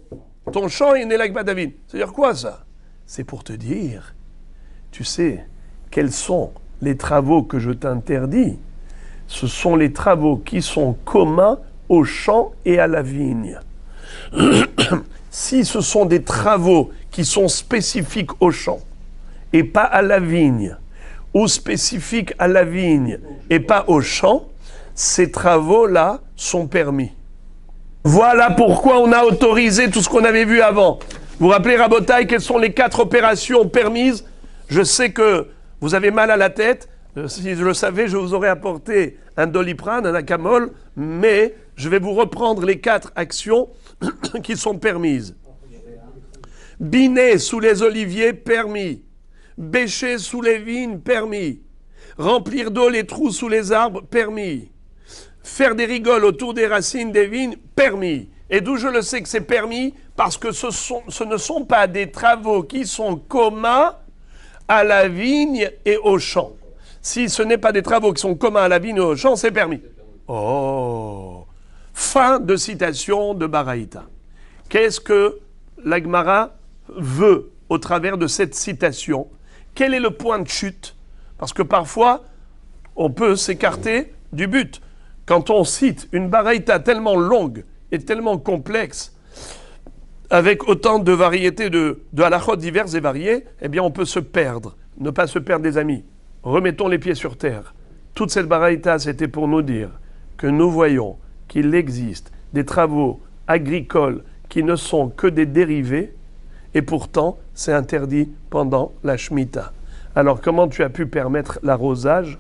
champ et n'élague pas ta vigne. C'est-à-dire quoi ça? C'est pour te dire, tu sais, quels sont les travaux que je t'interdis? Ce sont les travaux qui sont communs au champ et à la vigne. Si ce sont des travaux qui sont spécifiques au champ et pas à la vigne, ou spécifiques à la vigne et pas au champ, ces travaux-là sont permis. Voilà pourquoi on a autorisé tout ce qu'on avait vu avant. Vous vous rappelez, Rabotai, quelles sont les 4 opérations permises? Je sais que vous avez mal à la tête. Si je le savais, je vous aurais apporté un Doliprane, un Acamol, mais je vais vous reprendre les 4 actions qui sont permises. Biner sous les oliviers, permis. Bêcher sous les vignes, permis. Remplir d'eau les trous sous les arbres, permis. Faire des rigoles autour des racines des vignes, permis. Et d'où je le sais que c'est permis? Parce que ce ne sont pas des travaux qui sont communs à la vigne et au champ. Si ce n'est pas des travaux qui sont communs à la vigne et au champ, c'est permis. Oh! Fin de citation de Baraïta. Qu'est-ce que la Gemara veut au travers de cette citation? Quel est le point de chute? Parce que parfois, on peut s'écarter du but. Quand on cite une Baraïta tellement longue et tellement complexe, avec autant de variétés de halachot diverses et variées, eh bien on peut se perdre. Ne pas se perdre, des amis. Remettons les pieds sur terre. Toute cette Baraïta, c'était pour nous dire que nous voyons qu'il existe des travaux agricoles qui ne sont que des dérivés, et pourtant c'est interdit pendant la Shemitah. Alors comment tu as pu permettre l'arrosage?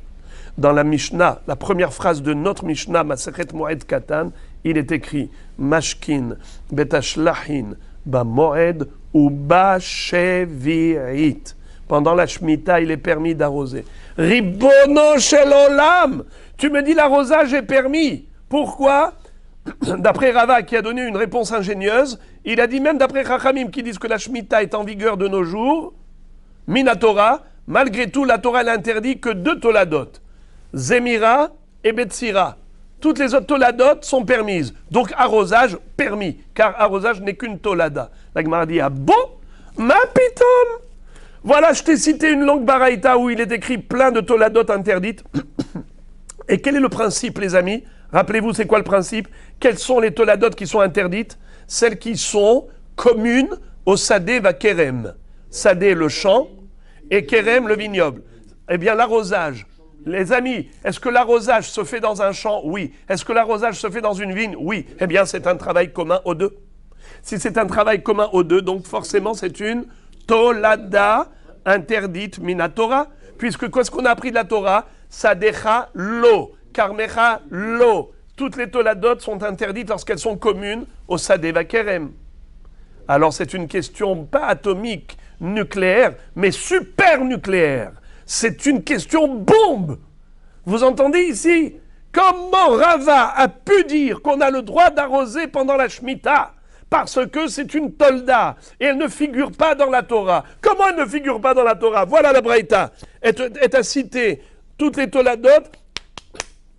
Dans la Mishnah, la première phrase de notre Mishnah, Masechet Moed Katan, il est écrit Mashkin betashlahin ba moed ou ba shevi'it. Pendant la Shemitah, il est permis d'arroser. Ribono shel olam, tu me dis l'arrosage est permis. Pourquoi? D'après Rava qui a donné une réponse ingénieuse, il a dit même d'après Chachamim qui disent que la Shemitah est en vigueur de nos jours, Minatora, malgré tout la Torah n'interdit que 2 toladot, Zemira et Betsira. Toutes les autres toladot sont permises. Donc arrosage permis, car arrosage n'est qu'une tolada. La Gemara dit, ah bon? Ma pitom! Voilà, je t'ai cité une longue baraïta où il est écrit plein de toladot interdites. Et quel est le principe, les amis? Rappelez-vous, c'est quoi le principe? Quelles sont les toladot qui sont interdites? Celles qui sont communes au sadé va kerem. Sadé, le champ, et kerem, le vignoble. Eh bien, l'arrosage. Les amis, est-ce que l'arrosage se fait dans un champ? Oui. Est-ce que l'arrosage se fait dans une vigne? Oui. Eh bien, c'est un travail commun aux deux. Si c'est un travail commun aux deux, donc forcément, c'est une tolada interdite minatora. Puisque qu'est-ce qu'on a appris de la Torah? Sadecha lo. Karmecha lo. Toutes les toladot sont interdites lorsqu'elles sont communes au sadé va kerem. Alors c'est une question pas atomique, nucléaire, mais super nucléaire. C'est une question bombe. Vous entendez ici? Comment Rava a pu dire qu'on a le droit d'arroser pendant la Shemitah? Parce que c'est une tolda et elle ne figure pas dans la Torah. Comment elle ne figure pas dans la Torah? Voilà la Braïta. Elle a cité toutes les toladot,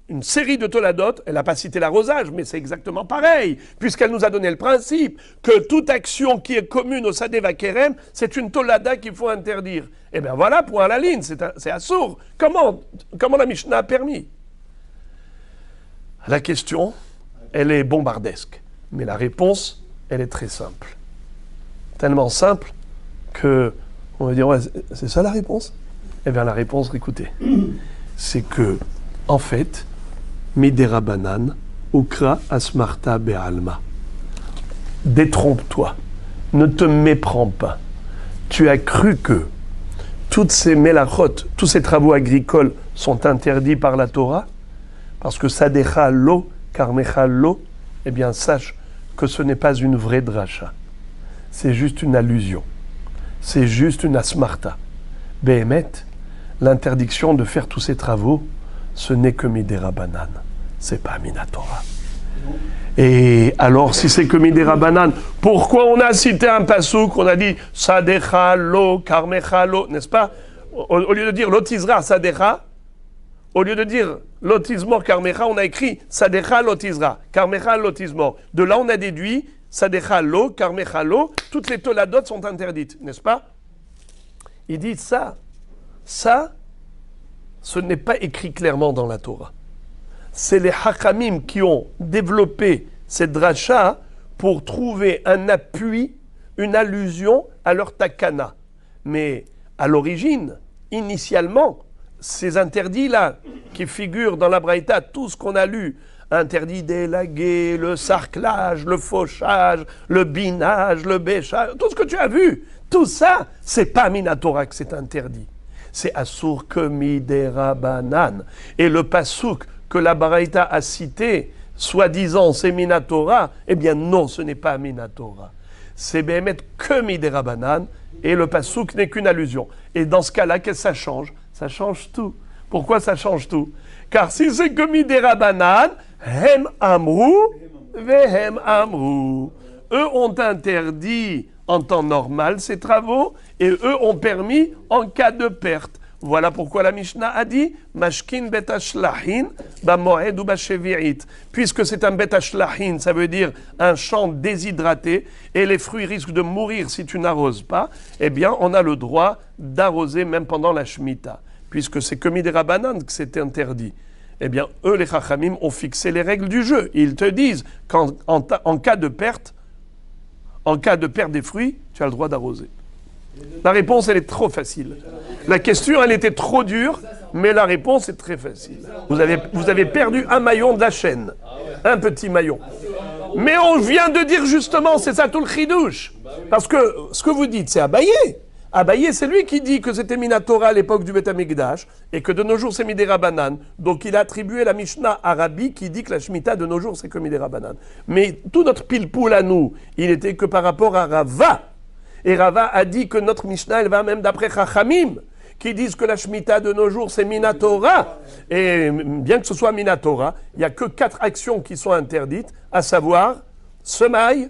une série de toladot. Elle n'a pas cité l'arrosage, mais c'est exactement pareil, puisqu'elle nous a donné le principe que toute action qui est commune au Sadé va Kerem, c'est une tolada qu'il faut interdire. Eh bien voilà, point à la ligne, c'est assourd. Comment la Mishnah a permis? La question, elle est bombardesque, mais la réponse, elle est très simple. Tellement simple que on va dire, ouais, c'est ça la réponse? Eh bien la réponse, écoutez, c'est que, en fait, Midera Banan, Ukra Asmarta Be'alma. Détrompe-toi, ne te méprends pas. Tu as cru que toutes ces mélachot, tous ces travaux agricoles sont interdits par la Torah? Parce que Sadecha lo, Karmecha lo, eh bien sache que ce n'est pas une vraie dracha. C'est juste une allusion. C'est juste une asmarta. Behemet, l'interdiction de faire tous ces travaux, ce n'est que Midera Banan. C'est pas Minatora. Et alors, si c'est que Midera Banan, pourquoi on a cité un pasouk, on a dit Sadecha lo, Karmecha lo, n'est-ce pas? Au lieu de dire Lotizra Sadecha, au lieu de dire Lotizmor Karmecha, on a écrit Sadecha Lotizra, Karmecha Lotizmor. De là, on a déduit Sadecha lo, Karmecha lo, toutes les toladot sont interdites, n'est-ce pas? Il dit ça, ce n'est pas écrit clairement dans la Torah. C'est les Hachamim qui ont développé cette dracha pour trouver un appui, une allusion à leur takana. Mais à l'origine, initialement, ces interdits-là qui figurent dans la Braïta, tout ce qu'on a lu, interdit d'élaguer, le sarclage, le fauchage, le binage, le bêchage, tout ce que tu as vu, tout ça, c'est pas Minatora que c'est interdit. C'est Asur que Midera Banan. Et le pasouk que la Baraïta a cité, soi-disant c'est Minatora, eh bien non, ce n'est pas Minatora. c'est Béhémet que Midérabanan, et le pasouk n'est qu'une allusion. Et dans ce cas-là, qu'est-ce que ça change? Ça change tout. Pourquoi ça change tout? Car si c'est que Midérabanan, Hem Amrou, Vehem Amrou. Eux ont interdit en temps normal ces travaux, et eux ont permis en cas de perte. Voilà pourquoi la Mishnah a dit Mashkin bet ashlahin bamoed ou bashevi'it. Puisque c'est un bet ashlahin, ça veut dire un champ déshydraté, et les fruits risquent de mourir si tu n'arroses pas, eh bien on a le droit d'arroser même pendant la Shemitah. Puisque c'est que Midérabanan que c'est interdit. Eh bien eux, les Chachamim, ont fixé les règles du jeu. Ils te disent qu'en cas de perte, des fruits, tu as le droit d'arroser. La réponse, elle est trop facile. La question, elle était trop dure, mais la réponse est très facile. Vous avez perdu un maillon de la chaîne. Un petit maillon. Mais on vient de dire justement, c'est ça tout le chidouche. Parce que ce que vous dites, c'est Abaye. Abaye, c'est lui qui dit que c'était Minatora à l'époque du Beth Amikdash et que de nos jours, c'est Midérabanan. Donc il a attribué la Mishnah à Rabbi qui dit que la Shemitah de nos jours, c'est que Midérabanan. Mais tout notre pile-poule à nous, il n'était que par rapport à Rava. Et Rava a dit que notre Mishnah, elle va même d'après Chachamim, qui disent que la Shemitah de nos jours, c'est Minatora. Et bien que ce soit Minatora, il n'y a que 4 actions qui sont interdites, à savoir semaille,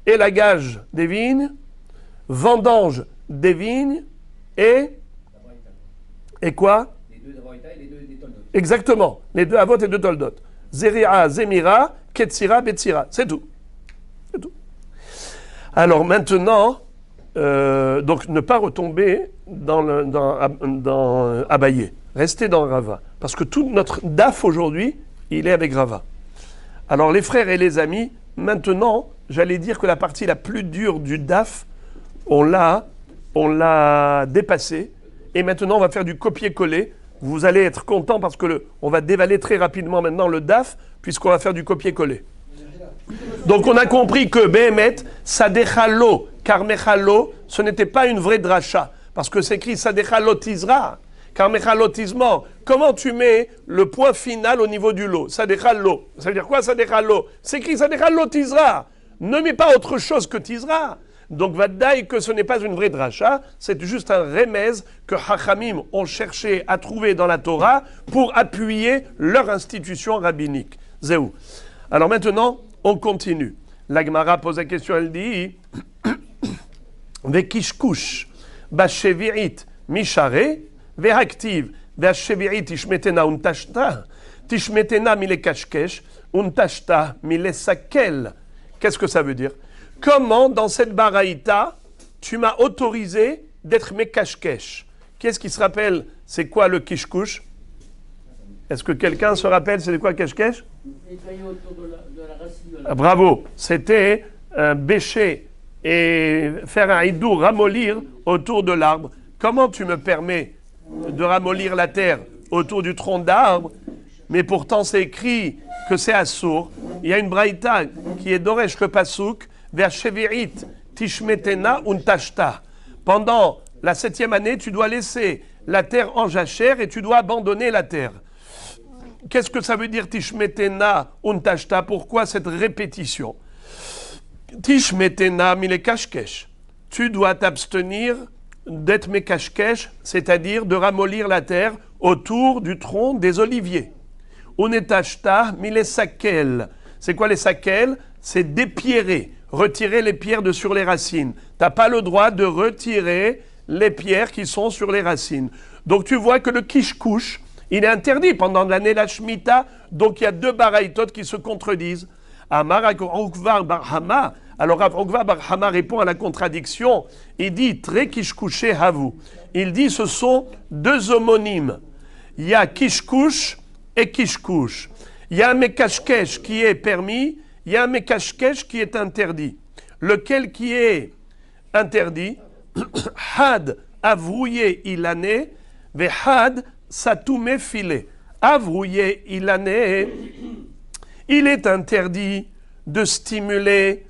élagage des vignes, vendange des vignes et quoi? Les 2 d'Avoïta et les 2 des Toldot. Exactement, les 2 Avot et 2 Toldot. Zéria, Zemira, Ketsira, Betsira, c'est tout. C'est tout. Alors maintenant, donc ne pas retomber dans Abaye. Restez dans Rava. Parce que tout notre DAF aujourd'hui, il est avec Rava. Alors les frères et les amis, maintenant, j'allais dire que la partie la plus dure du DAF, on l'a dépassé. Et maintenant, on va faire du copier-coller. Vous allez être contents parce que on va dévaler très rapidement maintenant le DAF, puisqu'on va faire du copier-coller. Donc on a compris que Béhémet, Sadechalo, car Mechalo, ce n'était pas une vraie dracha. Parce que c'est écrit Sadechalo Tizra, car Mechalo Tizman. Comment tu mets le point final au niveau du lot? Sadechalo. Ça veut dire quoi Sadechalo? C'est écrit Sadechalo Tizra. Ne mets pas autre chose que Tizra. Donc Vadaï que ce n'est pas une vraie dracha, c'est juste un remez que Chachamim ont cherché à trouver dans la Torah pour appuyer leur institution rabbinique. Zéou. Alors maintenant, on continue. La Gemara pose la question, elle dit Vekishkush, Bashevi'it, Mishare, Veaktiv, Vashevi'it, Tishmetena untashta, Tishmetena milekashkesh, untashta milesakel. Qu'est-ce que ça veut dire? Comment, dans cette baraïta, tu m'as autorisé d'être mekashkesh? Qu'est-ce qui se rappelle? C'est quoi le kishkush? Est-ce que quelqu'un se rappelle c'est quoi kashkesh? Bravo, c'était bêcher et faire un hidou, ramollir autour de l'arbre. Comment tu me permets de ramollir la terre autour du tronc d'arbre, mais pourtant c'est écrit que c'est assour? Il y a une braïta qui est d'Oresh le Pasouk, vers Shevi'it, Tishmetena untashta. Pendant la 7e année, tu dois laisser la terre en jachère et tu dois abandonner la terre. Qu'est-ce que ça veut dire Tishmetena untashta? Pourquoi cette répétition? Tishmetena milekashkesh. Tu dois t'abstenir d'être mekashkesh, c'est-à-dire de ramollir la terre autour du tronc des oliviers. Unetashta milesakel. C'est quoi les sakel? C'est dépierrer, retirer les pierres de sur les racines. Tu n'as pas le droit de retirer les pierres qui sont sur les racines. Donc tu vois que le kishkush, il est interdit pendant l'année la Shemitah, donc il y a 2 baraïtot qui se contredisent. Amar Rukvar bar Hama. Alors Rukvar bar Hama répond à la contradiction. Il dit Tre kishkushe havu. Il dit ce sont 2 homonymes. Il y a kishkush et kishkush. Il y a un mekashkesh qui est permis, il y a un mekashkesh qui est interdit. Lequel qui est interdit? Had avrouillé ilané, ve had satoumé filé. Avrouillé ilané, il est interdit de stimuler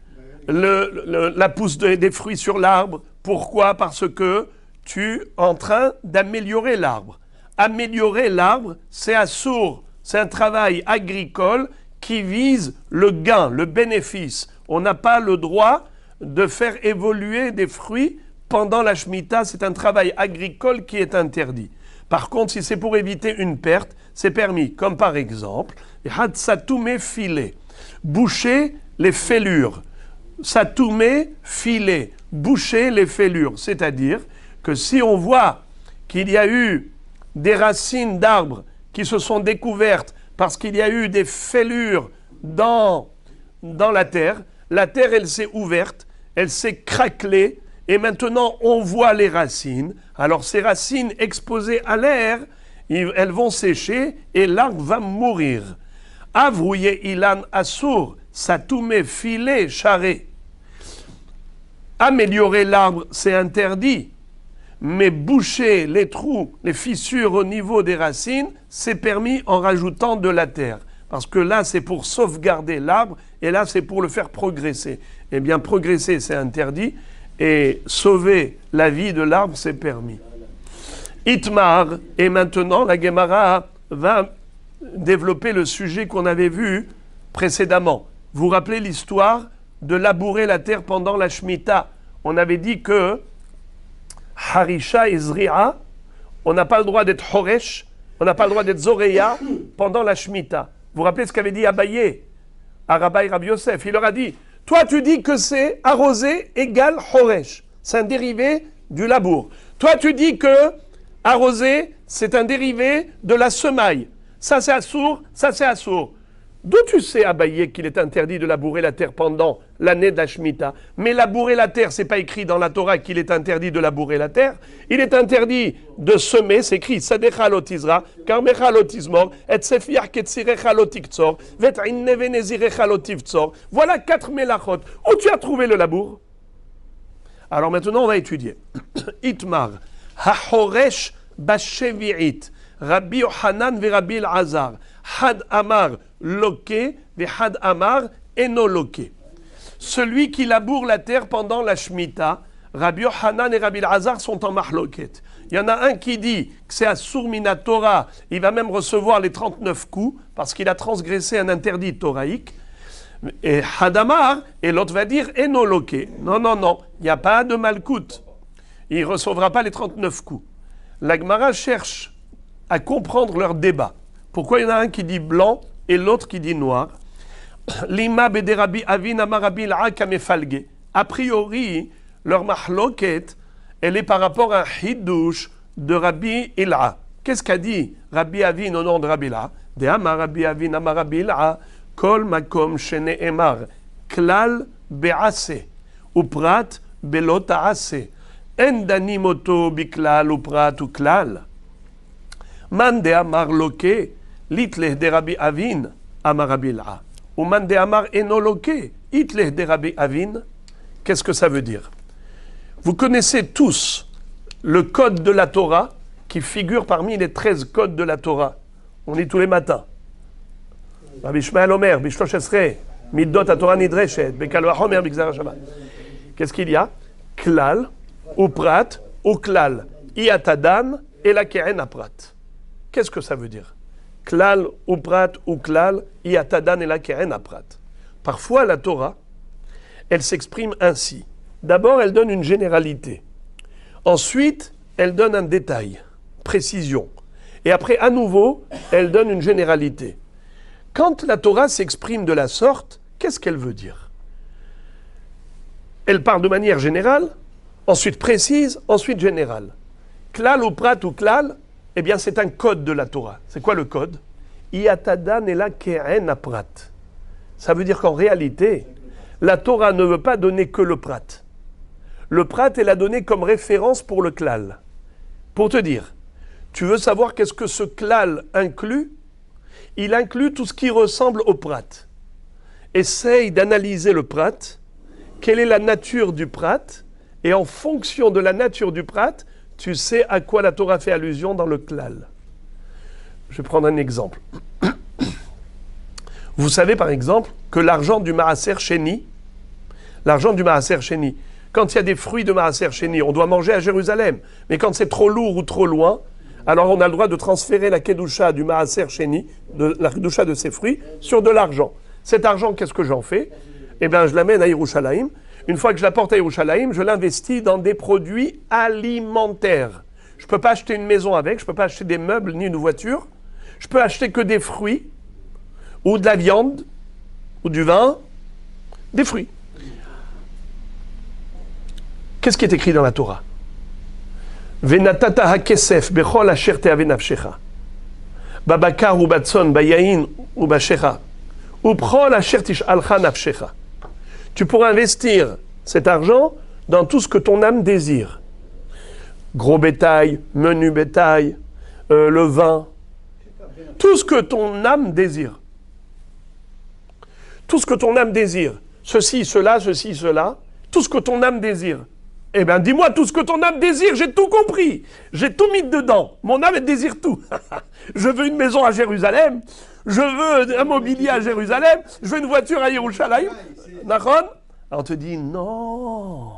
la pousse des fruits sur l'arbre. Pourquoi? Parce que tu es en train d'améliorer l'arbre. Améliorer l'arbre, c'est assour, c'est un travail agricole qui vise le gain, le bénéfice. On n'a pas le droit de faire évoluer des fruits pendant la Shemitah. C'est un travail agricole qui est interdit. Par contre, si c'est pour éviter une perte, c'est permis. Comme par exemple, Hatsatoumé filet, boucher les fêlures. Satoumé filet, boucher les fêlures. C'est-à-dire que si on voit qu'il y a eu des racines d'arbres qui se sont découvertes parce qu'il y a eu des fêlures dans la terre, elle s'est ouverte, elle s'est craquelée, et maintenant on voit les racines. Alors ces racines exposées à l'air, elles vont sécher et l'arbre va mourir. Avrouillé ilan assour, satoumé filet charré. Améliorer l'arbre, c'est interdit. Mais boucher les trous, les fissures au niveau des racines, c'est permis en rajoutant de la terre. Parce que là, c'est pour sauvegarder l'arbre, et là, c'est pour le faire progresser. Eh bien, progresser, c'est interdit, et sauver la vie de l'arbre, c'est permis. Itmar, et maintenant, la Gemara va développer le sujet qu'on avait vu précédemment. Vous vous rappelez l'histoire de labourer la terre pendant la Shemitah. On avait dit que Harisha et Zri'a, on n'a pas le droit d'être Horesh, on n'a pas le droit d'être Zoreya pendant la Shemitah. Vous vous rappelez ce qu'avait dit Abaye à Rabbi Yosef? Il leur a dit, toi tu dis que c'est arroser égale Horesh. C'est un dérivé du labour. Toi tu dis que arroser, c'est un dérivé de la semaille. Ça c'est assour, ça c'est assour. D'où tu sais, Abaye, qu'il est interdit de labourer la terre pendant l'année de la Shemitah? Mais labourer la terre, c'est pas écrit dans la Torah qu'il est interdit de labourer la terre. Il est interdit de semer, c'est écrit, Sadecha lotizra, Karmecha lotizmor, et Sefiach ketzirecha lotiktzor, Vet inneve nezirecha lotivtzor. Voilà 4 mélachot. Où tu as trouvé le labour? Alors maintenant, on va étudier. Itmar, Hahoresh bashevi'it, Rabbi Yohanan ve Rabbi Elazar, Had Amar loke ve Had Amar eno loke. Celui qui laboure la terre pendant la Shemitah, Rabbi Yohanan et Rabbi Elazar sont en mahloket. Il y en a un qui dit que c'est Assur mina Torah, il va même recevoir les 39 coups parce qu'il a transgressé un interdit toraïque. Et Hadamar, et l'autre va dire eno loke. Non, non, non, il n'y a pas de malkout. Il ne recevra pas les 39 coups. La Gemara cherche à comprendre leur débat. Pourquoi il y en a un qui dit blanc et l'autre qui dit noir? Lima bede Rabbi Avin amar Rabbi El'a kamefalge. A priori, leur mahloket, elle est par rapport à un hidush de Rabbi El'a. Qu'est-ce qu'a dit Rabbi Avin au nom de Rabbi El'a? De amar Rabbi Avin amar Rabbi El'a, kol makom shene'emar, klal be'ase, uprat belo ta'ase, en danimoto biklal uprat uklal. Man de amar loke, litleh de Rabbi Avin, amar Rabbi El'a. Ou man de amar eno loke, itleh de Rabbi Avin. Qu'est-ce que ça veut dire? Vous connaissez tous le code de la Torah qui figure parmi les 13 codes de la Torah. On lit tous les matins. Rabbi Shmuel Omer, Bishlosh Esrei, Middot HaTorah Nidreshet, Bekalo HaHomer, Bigzar HaShabbat. Qu'est-ce qu'il y a? Klal, Uprat, Uklal, Iatadan, et la Keren Aprat. Qu'est-ce que ça veut dire? Klal, Uprat, Uklal, Iatadan, et la Keren Aprat. Parfois, la Torah, elle s'exprime ainsi. D'abord, elle donne une généralité. Ensuite, elle donne un détail, précision. Et après, à nouveau, elle donne une généralité. Quand la Torah s'exprime de la sorte, qu'est-ce qu'elle veut dire? Elle parle de manière générale, ensuite précise, ensuite générale. Klal ou prat ou klal, eh bien c'est un code de la Torah. C'est quoi le code? Iatadan et la keren aprat. Ça veut dire qu'en réalité, la Torah ne veut pas donner que le prat. Le prat, elle a donné comme référence pour le klal. Pour te dire, tu veux savoir qu'est-ce que ce klal inclut? Il inclut tout ce qui ressemble au prat. Essaye d'analyser le prat. Quelle est la nature du prat? Et en fonction de la nature du prat, tu sais à quoi la Torah fait allusion dans le klal. Je vais prendre un exemple. Vous savez par exemple que l'argent du Maaser Sheni, quand il y a des fruits de Maaser Sheni, on doit manger à Jérusalem. Mais quand c'est trop lourd ou trop loin, alors on a le droit de transférer la Kedusha du Maaser Sheni, la Kedusha de ces fruits, sur de l'argent. Cet argent, qu'est-ce que j'en fais? Eh bien, je l'amène à Yerushalayim. Une fois que je la porte à Yerushalayim, je l'investis dans des produits alimentaires. Je ne peux pas acheter une maison avec, je ne peux pas acheter des meubles ni une voiture. Je peux acheter que des fruits, ou de la viande, ou du vin, des fruits. Qu'est-ce qui est écrit dans la Torah? Venatata hakesef bechol asher te'ave nafshecha. Babakar ou batson, bayain ou bashecha. Ou prol asher tish'alcha nafshecha. Tu pourras investir cet argent dans tout ce que ton âme désire. Gros bétail, menu bétail, le vin. Tout ce que ton âme désire. Tout ce que ton âme désire. Ceci, cela, tout ce que ton âme désire. Eh bien, dis-moi tout ce que ton âme désire, j'ai tout compris. J'ai tout mis dedans. Mon âme, elle désire tout. Je veux une maison à Jérusalem. Je veux un mobilier à Jérusalem. Je veux une voiture à Yerushalayim. D'accord ? Alors on te dit, non.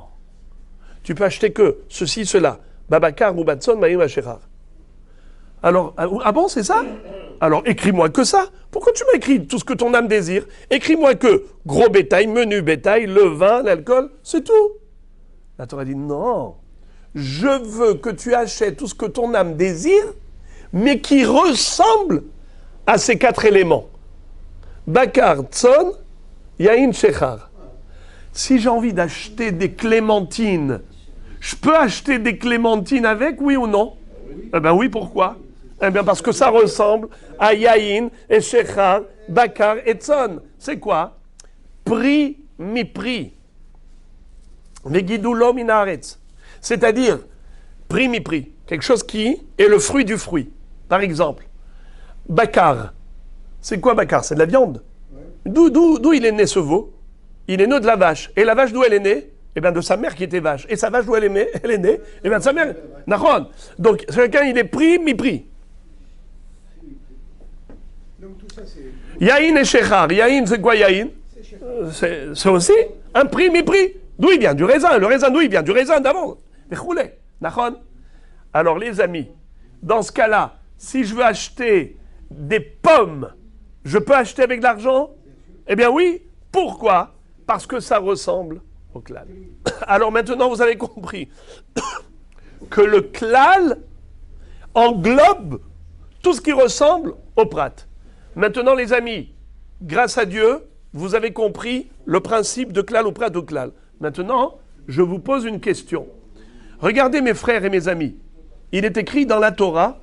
Tu peux acheter que ceci, cela. Babakar, Moubatson, Maïm, Hacherar. Alors, ah bon, c'est ça? Alors, écris-moi que ça. Pourquoi tu m'as écrit tout ce que ton âme désire? Écris-moi que gros bétail, menu bétail, le vin, l'alcool, c'est tout. La Torah dit non. Je veux que tu achètes tout ce que ton âme désire, mais qui ressemble à ces 4 éléments. Bakar, Tson, Yain, Shechar. Si j'ai envie d'acheter des clémentines, je peux acheter des clémentines avec, oui ou non? Eh bien oui, pourquoi? Eh bien parce que ça ressemble à Yain et Shechar, Bakar et Tson. C'est quoi? Prix, mi-prix. Vegidulo minaretz. C'est-à-dire, prix, mi-prix. Quelque chose qui est le fruit du fruit. Par exemple, Bakar. C'est quoi Bakar? C'est de la viande. D'où il est né ce veau? Il est né de la vache. Et la vache d'où elle est née? Eh bien de sa mère qui était vache. Et sa vache d'où elle est née? Eh bien de sa mère. Nahon. Donc chacun il est pris, mi-prix. Yahin et Shechar. Yahin c'est quoi Yahin? C'est aussi un prix, mi-prix. D'où il vient? Du raisin. Le raisin d'où il vient? Du raisin d'avant. Nahon. Alors les amis, dans ce cas-là, si je veux acheter des pommes, je peux acheter avec de l'argent? Eh bien oui. Pourquoi? Parce que ça ressemble au klal. Alors maintenant, vous avez compris que le klal englobe tout ce qui ressemble au prat. Maintenant, les amis, grâce à Dieu, vous avez compris le principe de klal ou prat ou klal. Maintenant, je vous pose une question. Regardez mes frères et mes amis. Il est écrit dans la Torah.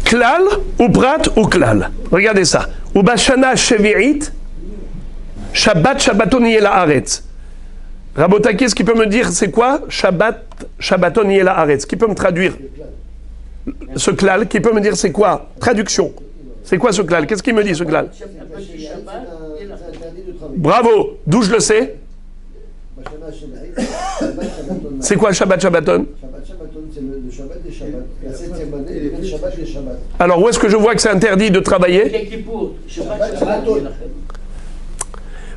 Klal ou prat ou klal. Regardez ça. Ou bashana shevi'it. Shabbat, Shabbaton yela haaretz. Rabota, qu'est-ce qui peut me dire c'est quoi Shabbat, Shabbaton yela haaretz? Qui peut me traduire ce klal? Qui peut me dire c'est quoi? Traduction. C'est quoi ce klal? Qu'est-ce qu'il me dit ce klal? Bravo. D'où je le sais? C'est quoi Shabbat, Shabbaton? C'est le Shabbat des Shabbats. La 7e année, le Shabbat des Shabbats. Alors où est-ce que je vois que c'est interdit de travailler?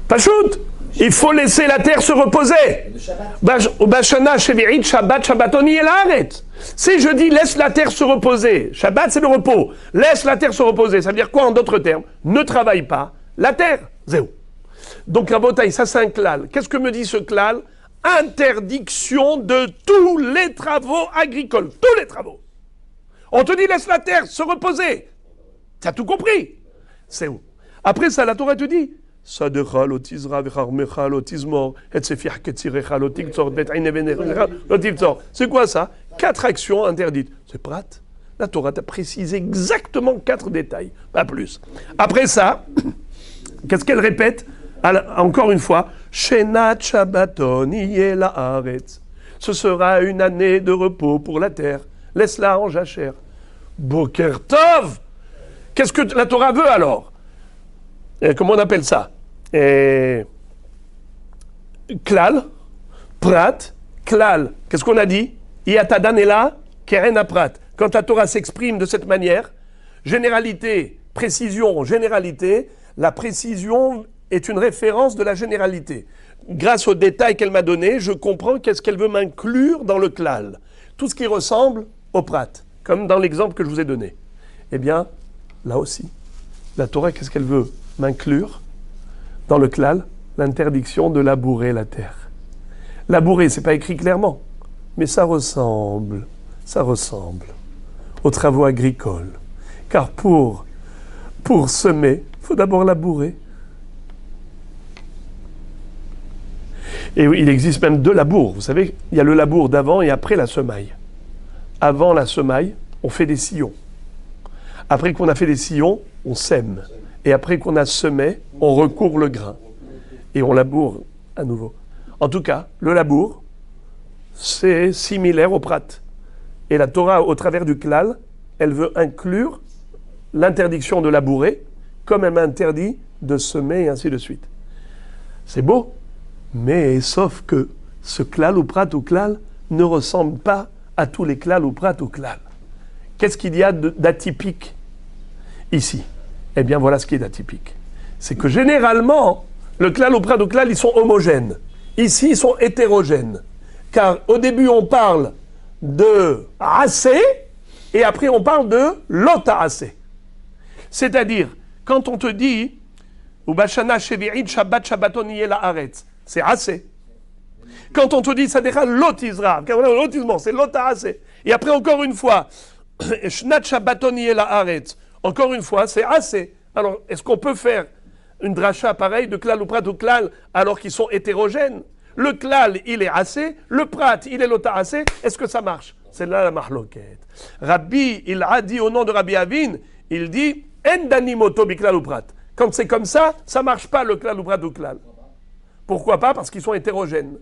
Pachout, il faut laisser la terre se reposer. Bashana shevi'it Shabbat Shabbatoni el haaretz. Si je dis laisse la terre se reposer, Shabbat c'est le repos, laisse la terre se reposer, ça veut dire quoi en d'autres termes? Ne travaille pas la terre, zéro. Donc Rabotaï, ça c'est un klal. Qu'est-ce que me dit ce klal? Interdiction de tous les travaux agricoles, tous les travaux. On te dit laisse la terre se reposer. Tu as tout compris. C'est où? Après ça, la Torah te dit c'est quoi ça? 4 actions interdites. C'est prat. La Torah t'a précisé exactement 4 détails, pas plus. Après ça, qu'est-ce qu'elle répète? Encore une fois, Shenat Shabbaton yela haaretz. Ce sera une année de repos pour la terre. Laisse-la en jachère. Boker Tov. Qu'est-ce que la Torah veut alors? Comment on appelle ça? Klal, prat, klal. Qu'est-ce qu'on a dit? Iatadanela, keren prat. Quand la Torah s'exprime de cette manière, généralité, précision, généralité, la précision est une référence de la généralité. Grâce aux détails qu'elle m'a donnés, je comprends qu'est-ce qu'elle veut m'inclure dans le klal. Tout ce qui ressemble au prat, comme dans l'exemple que je vous ai donné. Eh bien, là aussi, la Torah, qu'est-ce qu'elle veut m'inclure dans le klal? l'interdiction de labourer la terre. Labourer, c'est pas écrit clairement, mais ça ressemble aux travaux agricoles. Car pour semer, il faut d'abord labourer. Et il existe même deux labours. Vous savez, il y a le labour d'avant et après la semaille. Avant la semaille, on fait des sillons. Après qu'on a fait des sillons, on sème. Et après qu'on a semé, on recourt le grain. Et on laboure à nouveau. En tout cas, le labour, c'est similaire au prat. Et la Torah, au travers du klal, elle veut inclure l'interdiction de labourer, comme elle m'interdit de semer et ainsi de suite. C'est beau, mais sauf que ce klal ou prat ou klal ne ressemble pas à tous les klal ou prat ou klal. Qu'est-ce qu'il y a d'atypique ici? Eh bien, voilà ce qui est d'atypique. C'est que généralement, le klal ou prat ou klal, ils sont homogènes. Ici, ils sont hétérogènes. Car au début, on parle de assez, et après, on parle de lota assez. C'est-à-dire, quand on te dit Ubashana Shevi'id Shabbat Shabbaton Yela Haaretz, c'est assez. Quand on te dit Sadera Lotizra, c'est lota assez. Et après, encore une fois, Shnat Shabbaton Yela Haaretz, encore une fois, c'est assez. Alors, est-ce qu'on peut faire une dracha pareille de klal ou prat ou klal alors qu'ils sont hétérogènes? Le klal, il est assez, le prat, il est lota assez. Est-ce que ça marche? C'est là la mahloket. Rabbi, il a dit au nom de Rabbi Avin, il dit En danimoto bi klal ou prat. Quand c'est comme ça marche pas le klal ou prat ou klal. Pourquoi pas? Parce qu'ils sont hétérogènes.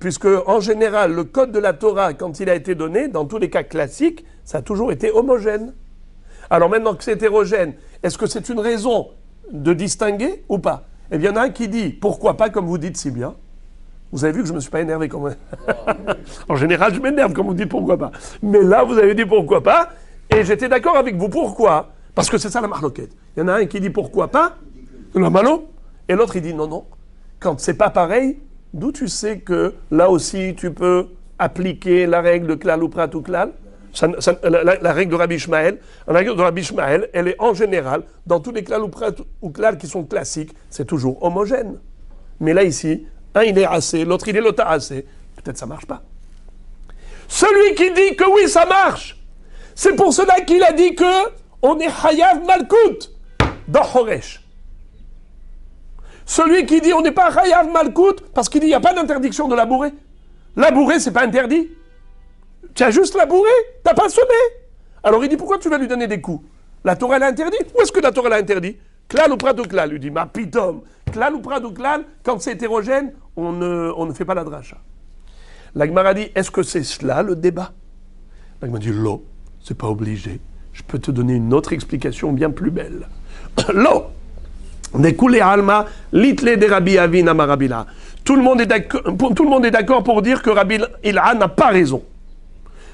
Puisque, en général, le code de la Torah, quand il a été donné, dans tous les cas classiques, ça a toujours été homogène. Alors maintenant que c'est hétérogène, est-ce que c'est une raison de distinguer ou pas? Eh bien, il y en a un qui dit, pourquoi pas, comme vous dites si bien. Vous avez vu que je ne me suis pas énervé quand même. En général, je m'énerve quand vous dites pourquoi pas. Mais là, vous avez dit pourquoi pas, et j'étais d'accord avec vous. Pourquoi? Parce que c'est ça la marloquette. Il y en a un qui dit pourquoi pas, le malo, et l'autre il dit non, non. Quand c'est pas pareil, d'où tu sais que là aussi tu peux appliquer la règle de klal ou prat ou klal? La règle de Rabbi Ishmael, la règle de Rabbi Ishmael, elle est en général, dans tous les klal ou prat ou klal qui sont classiques, c'est toujours homogène. Mais là ici, un il est assez, l'autre il est lota assez. Peut-être ça marche pas. Celui qui dit que oui, ça marche, c'est pour cela qu'il a dit que on est Hayav Malkout dans Horesh. Celui qui dit on n'est pas Hayav Malkout parce qu'il dit il n'y a pas d'interdiction de labourer. Labourer, c'est pas interdit. Tu as juste labouré, tu n'as pas semé. Alors il dit pourquoi tu vas lui donner des coups? La Torah l'a interdit? Où est-ce que la Torah l'a interdit? Klal ou prat ou klal? Il dit ma pitom. Klal ou prat ou klal, quand c'est hétérogène, on ne fait pas la dracha. La Gemara dit est-ce que c'est cela le débat? La Gemara dit lo, c'est pas obligé. Je peux te donner une autre explication bien plus belle. Lo, Nekule alma litle de Rabbi Avin amarabila. Tout le monde est d'accord pour dire que Rabbi Ilha n'a pas raison.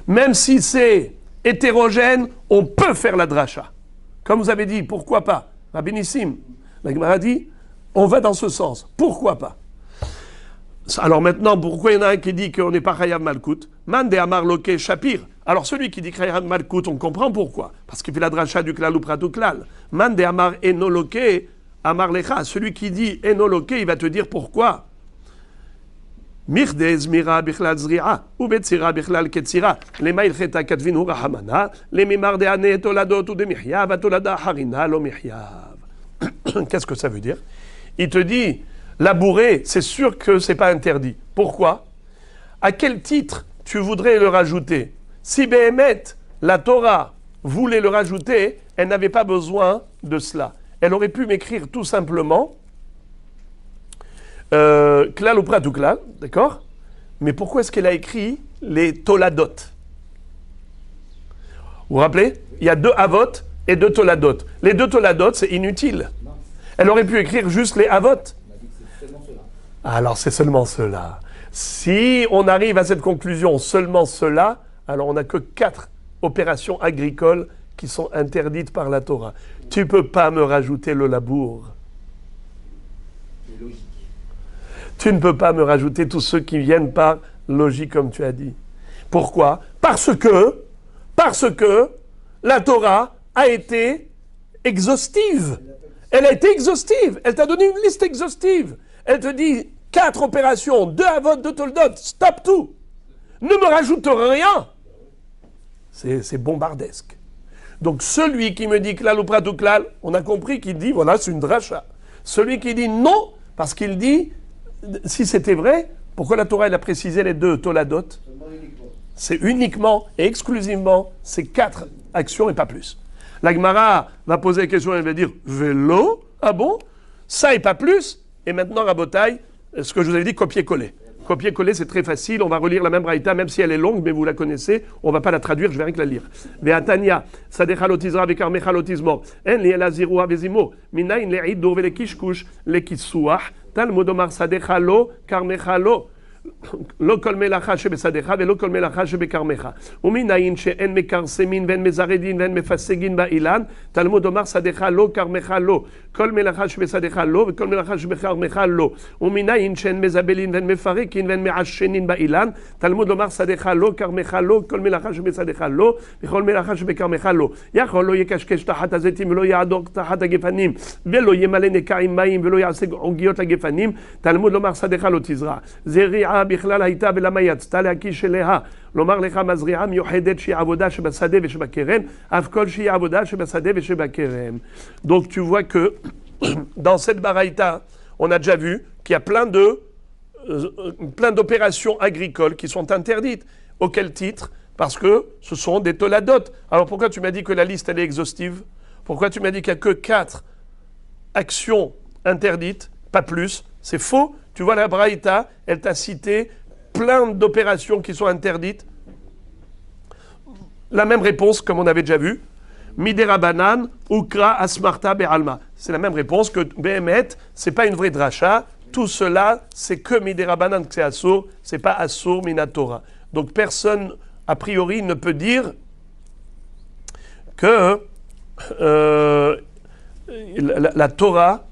Même si c'est hétérogène, on peut faire la dracha. Comme vous avez dit, pourquoi pas? Rabbi Nissim, la Gemara dit, on va dans ce sens. Pourquoi pas? Alors maintenant, pourquoi il y en a un qui dit qu'on n'est pas Chayav Malkout? Mande Amar Loke Shapir. Alors celui qui dit Chayav Malkout, on comprend pourquoi. Parce qu'il fait la dracha du klal ou prat ou klal. Mande Amar Enoloke Amar Lecha. Celui qui dit Enoloke, il va te dire pourquoi. Mirde Zmira Bichlal Zri'a, ou Betsira Bichlal Ketsira, les Maïlcheta Katvin Hurahamana, les Mimar de Ane Toladot ou de Mihyav, Tolada Harina lo Mihyav. Qu'est-ce que ça veut dire? Il te dit, labourer, c'est sûr que c'est pas interdit. Pourquoi? À quel titre tu voudrais le rajouter? Si Béhémet, la Torah, voulait le rajouter, elle n'avait pas besoin de cela. Elle aurait pu m'écrire tout simplement klal ou prat ou klal, d'accord? Mais pourquoi est-ce qu'elle a écrit les toladot? Vous vous rappelez? Il y a 2 avot et 2 toladot. Les 2 toladot, c'est inutile. Elle aurait pu écrire juste les avot. Alors c'est seulement cela. Si on arrive à cette conclusion, seulement cela, alors on n'a que 4 opérations agricoles qui sont interdites par la Torah. Tu ne peux pas me rajouter le labour. Tu ne peux pas me rajouter tous ceux qui viennent par logique, comme tu as dit. Pourquoi? Parce que la Torah a été exhaustive. Elle a été exhaustive. Elle t'a donné une liste exhaustive. Elle te dit 4 opérations, 2 avot, 2 toldot, stop tout. Ne me rajoute rien. C'est bombardesque. Donc celui qui me dit klal ou prat ou klal, on a compris qu'il dit, voilà, c'est une dracha. Celui qui dit non, parce qu'il dit, si c'était vrai, pourquoi la Torah elle a précisé les 2 toladot? C'est uniquement et exclusivement ces 4 actions et pas plus. La Gemara va poser la question, elle va dire vélo, ah bon? Ça et pas plus. Et maintenant, Rabotai, ce que je vous avais dit, copier-coller. Copier-coller, c'est très facile. On va relire la même braïta, même si elle est longue, mais vous la connaissez. On ne va pas la traduire, je vais rien que la lire. Ve'atania, sadechalotizra ve'karmechalotizmo, en li elazirua ve'zimo, minayin le'ido ve'lekishkush, lekisuach, talmudomar sadechalo, karmechalo. לא כל מלאכה שבשדך ולא כל מלאכה שבכרמך. ומנין שאין מקרסמין ואין מזרדין ואין מפסגין באילן, תלמוד אומר שדך לא, כרמך לא. כל מלאכה שבשדך לא וכל מלאכה שבכרמך לא. ומנין שאין מזבלין ואין מפרקין ואין מעשנין באילן, תלמוד אומר שדך לא, כרמך לא, כל מלאכה שבשדך לא וכל מלאכה שבכרמך לא. יכול לא יקשקש תחת הזיתים ולא יעדור תחת הגפנים ולא ימלא נקע עם מים ולא יעשה עוגיות לגפנים, תלמוד לומר שדך לא תזרע. זריעה בכלל הייתה ולמה יצאת להקיש אליה. לומר לך מזריעה מיוחדת שהיא עבודה שבשדה ושבכרם, אף כל שהיא עבודה שבשדה ושבכרם. Donc tu vois que dans cette baraïta, on a déjà vu qu'il y a plein d'opérations agricoles qui sont interdites. Auquel titre? Parce que ce sont des toladot. Alors pourquoi tu m'as dit que la liste elle est exhaustive? Pourquoi tu m'as dit qu'il n'y a que 4 actions interdites, pas plus? C'est faux. Tu vois la braïta, elle t'a cité plein d'opérations qui sont interdites. La même réponse comme on avait déjà vu. Midera banan, ukra asmarta be'alma. C'est la même réponse que Behemet, c'est pas une vraie dracha. Tout cela, c'est que Midera banan que c'est assour, c'est pas assour minatora. Donc personne, a priori, ne peut dire que la Torah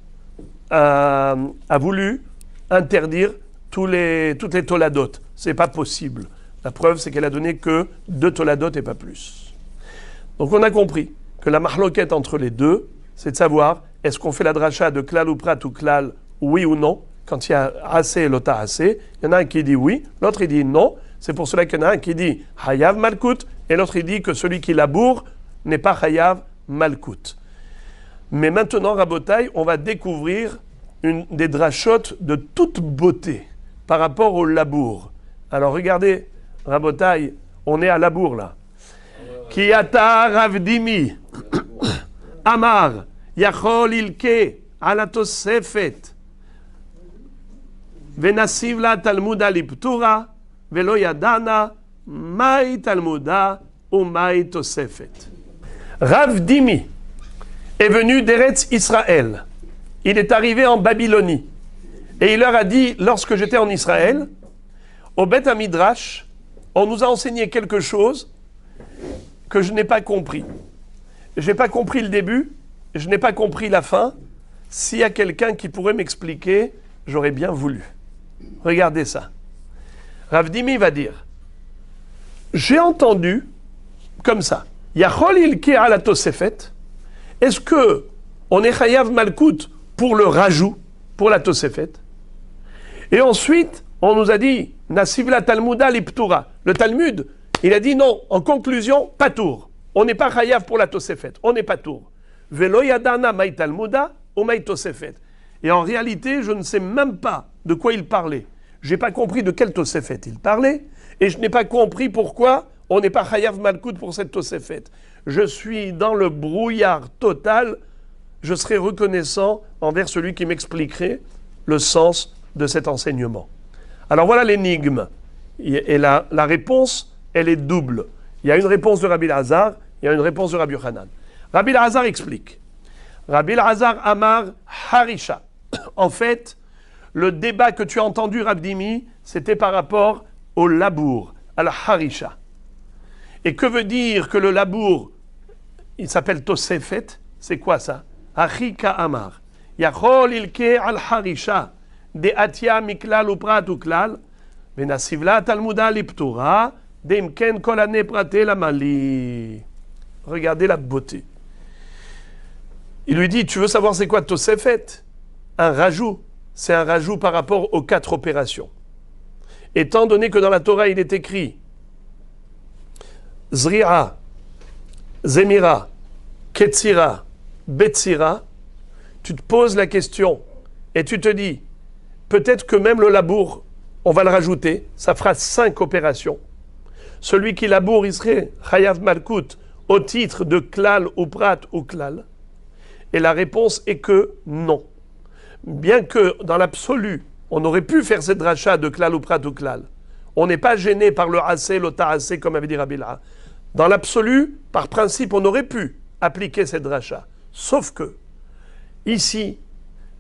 a voulu interdire toutes les toladot. C'est pas possible. La preuve, c'est qu'elle a donné que 2 toladot et pas plus. Donc on a compris que la mahloquette entre les deux, c'est de savoir est-ce qu'on fait la dracha de klal ou prat ou klal, oui ou non. Quand il y a assez et lota assez, il y en a un qui dit oui, l'autre il dit non. C'est pour cela qu'il y en a un qui dit hayav malkout et l'autre il dit que celui qui laboure n'est pas hayav malkout. Mais maintenant, Rabotai, on va découvrir des drachotes de toute beauté par rapport au labour. Alors regardez, Rabotai, on est à labour là. Ki ata ravdimi amar yachol ilke ala tosefet venasiv la talmuda liptura velo yadana mai talmuda ou mai tosefet. Ravdimi est venu d'Eretz Israël. Il est arrivé en Babylonie. Et il leur a dit, lorsque j'étais en Israël, au Beth Midrash, on nous a enseigné quelque chose que je n'ai pas compris. Je n'ai pas compris le début, je n'ai pas compris la fin. S'il y a quelqu'un qui pourrait m'expliquer, j'aurais bien voulu. Regardez ça. Rav Dimi va dire, j'ai entendu comme ça, Yachol ilke ala tosefet, est-ce que on est chayav malkout pour le rajout, pour la tosefet? Et ensuite, on nous a dit, Nasivla Talmuda liptura. Le Talmud, il a dit non, en conclusion, patour. On n'est pas chayav pour la tosefet, on n'est pas tour. Velo yadana mai Talmuda ou mai tosefet. Et en réalité, je ne sais même pas de quoi il parlait. Je n'ai pas compris de quelle tosefet il parlait, et je n'ai pas compris pourquoi on n'est pas chayav malkout pour cette tosefet. Je suis dans le brouillard total. Je serai reconnaissant envers celui qui m'expliquerait le sens de cet enseignement. Alors voilà l'énigme. Et la réponse, elle est double. Il y a une réponse de Rabbi Elazar, il y a une réponse de Rabbi Yochanan. Rabbi Elazar explique. Rabbi Elazar Amar Harisha. En fait, le débat que tu as entendu, Rav Dimi, c'était par rapport au labour, à la Harisha. Et que veut dire que le labour, il s'appelle Tosefet? C'est quoi ça? Achika Amar. Yachol ilke al Harisha. De atia miklal ou prat ou klal. Venasivla talmuda liptura. Demken kolane prate la mali. Regardez la beauté. Il lui dit, tu veux savoir c'est quoi Tosefet? Un rajout. C'est un rajout par rapport aux 4 opérations. Étant donné que dans la Torah, il est écrit Zri'a, Zemira, Ketzira, Betzira, tu te poses la question et tu te dis, peut-être que même le labour, on va le rajouter, ça fera 5 opérations. Celui qui laboure, il serait Chayav Malkut au titre de Klal ou Prat ou Klal. Et la réponse est que non. Bien que dans l'absolu, on aurait pu faire cette dracha de Klal ou Prat ou Klal. On n'est pas gêné par le Hassé, le Ta'assé, comme avait dit Rabbi Laha. Dans l'absolu, par principe, on aurait pu appliquer cette dracha. Sauf que, ici,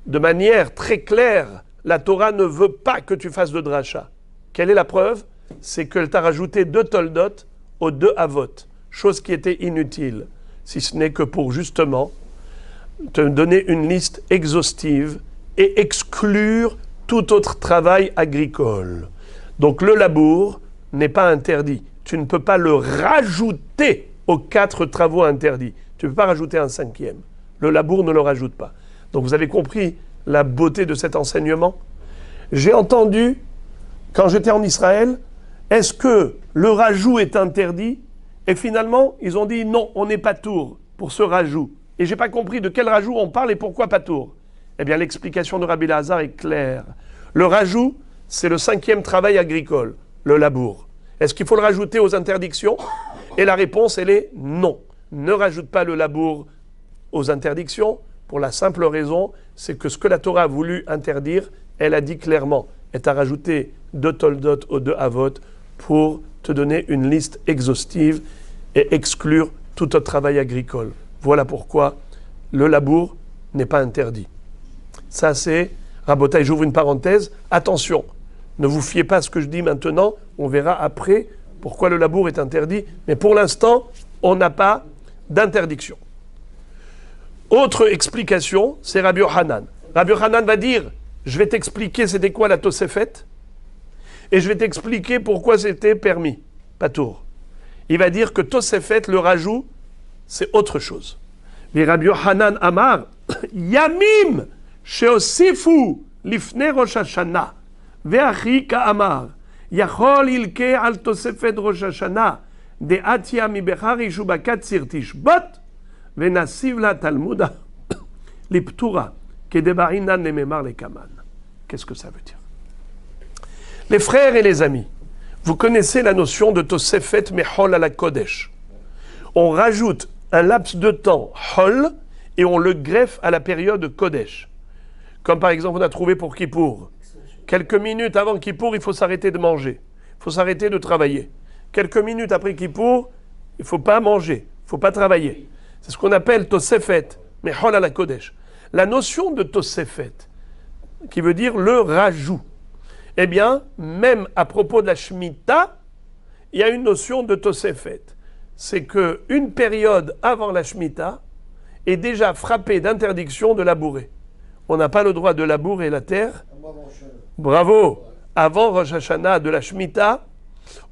de manière très claire, la Torah ne veut pas que tu fasses de dracha. Quelle est la preuve? C'est qu'elle t'a rajouté 2 toldot aux 2 avot, chose qui était inutile, si ce n'est que pour justement te donner une liste exhaustive et exclure tout autre travail agricole. Donc le labour n'est pas interdit. Tu ne peux pas le rajouter aux 4 travaux interdits. Tu ne peux pas rajouter un 5e. Le labour ne le rajoute pas. Donc vous avez compris la beauté de cet enseignement? J'ai entendu, quand j'étais en Israël, est-ce que le rajout est interdit? Et finalement, ils ont dit non, on n'est pas tour pour ce rajout. Et je n'ai pas compris de quel rajout on parle et pourquoi pas tour. Eh bien, l'explication de Rabbi Lazar est claire. Le rajout, c'est le 5e travail agricole, le labour. Est-ce qu'il faut le rajouter aux interdictions? Et la réponse, elle est non. Ne rajoute pas le labour aux interdictions, pour la simple raison, c'est que ce que la Torah a voulu interdire, elle a dit clairement. Elle t'a rajouté 2 toldot aux 2 avot pour te donner une liste exhaustive et exclure tout autre travail agricole. Voilà pourquoi le labour n'est pas interdit. Ça c'est, Rabotai, j'ouvre une parenthèse, attention, ne vous fiez pas à ce que je dis maintenant, on verra après pourquoi le labour est interdit, mais pour l'instant, on n'a pas d'interdiction. Autre explication, c'est Rabbi Yochanan. Rabbi Yochanan va dire, je vais t'expliquer c'était quoi la Tosefet, et je vais t'expliquer pourquoi c'était permis, patour. Il va dire que Tosefet, le rajout, c'est autre chose. Mais Rabbi Yochanan Amar, Yamim, sheosifu lifne Rosh Hashanah, ve'achi ka'amar, yachol ilke al Tosefet Rosh Hashanah, de'atia mi bechari shubakat sir tishbot, ve'nasiv la talmuda, liptura, kedebarinan nememar lekaman. Qu'est-ce que ça veut dire? Les frères et les amis, vous connaissez la notion de Tosefet Mechol à la Kodesh. On rajoute un laps de temps Hol et on le greffe à la période Kodesh. Comme par exemple on a trouvé pour Kippour. Quelques minutes avant Kippour, il faut s'arrêter de manger. Il faut s'arrêter de travailler. Quelques minutes après Kippour, il ne faut pas manger, il ne faut pas travailler. C'est ce qu'on appelle Tosefet Mechol à la Kodesh. La notion de Tosefet, qui veut dire le rajout, eh bien, même à propos de la Shemitah, il y a une notion de Tosefet. C'est qu'une période avant la Shemitah est déjà frappée d'interdiction de labourer. On n'a pas le droit de labourer la terre. Bravo! Avant Rosh Hashanah de la Shemitah,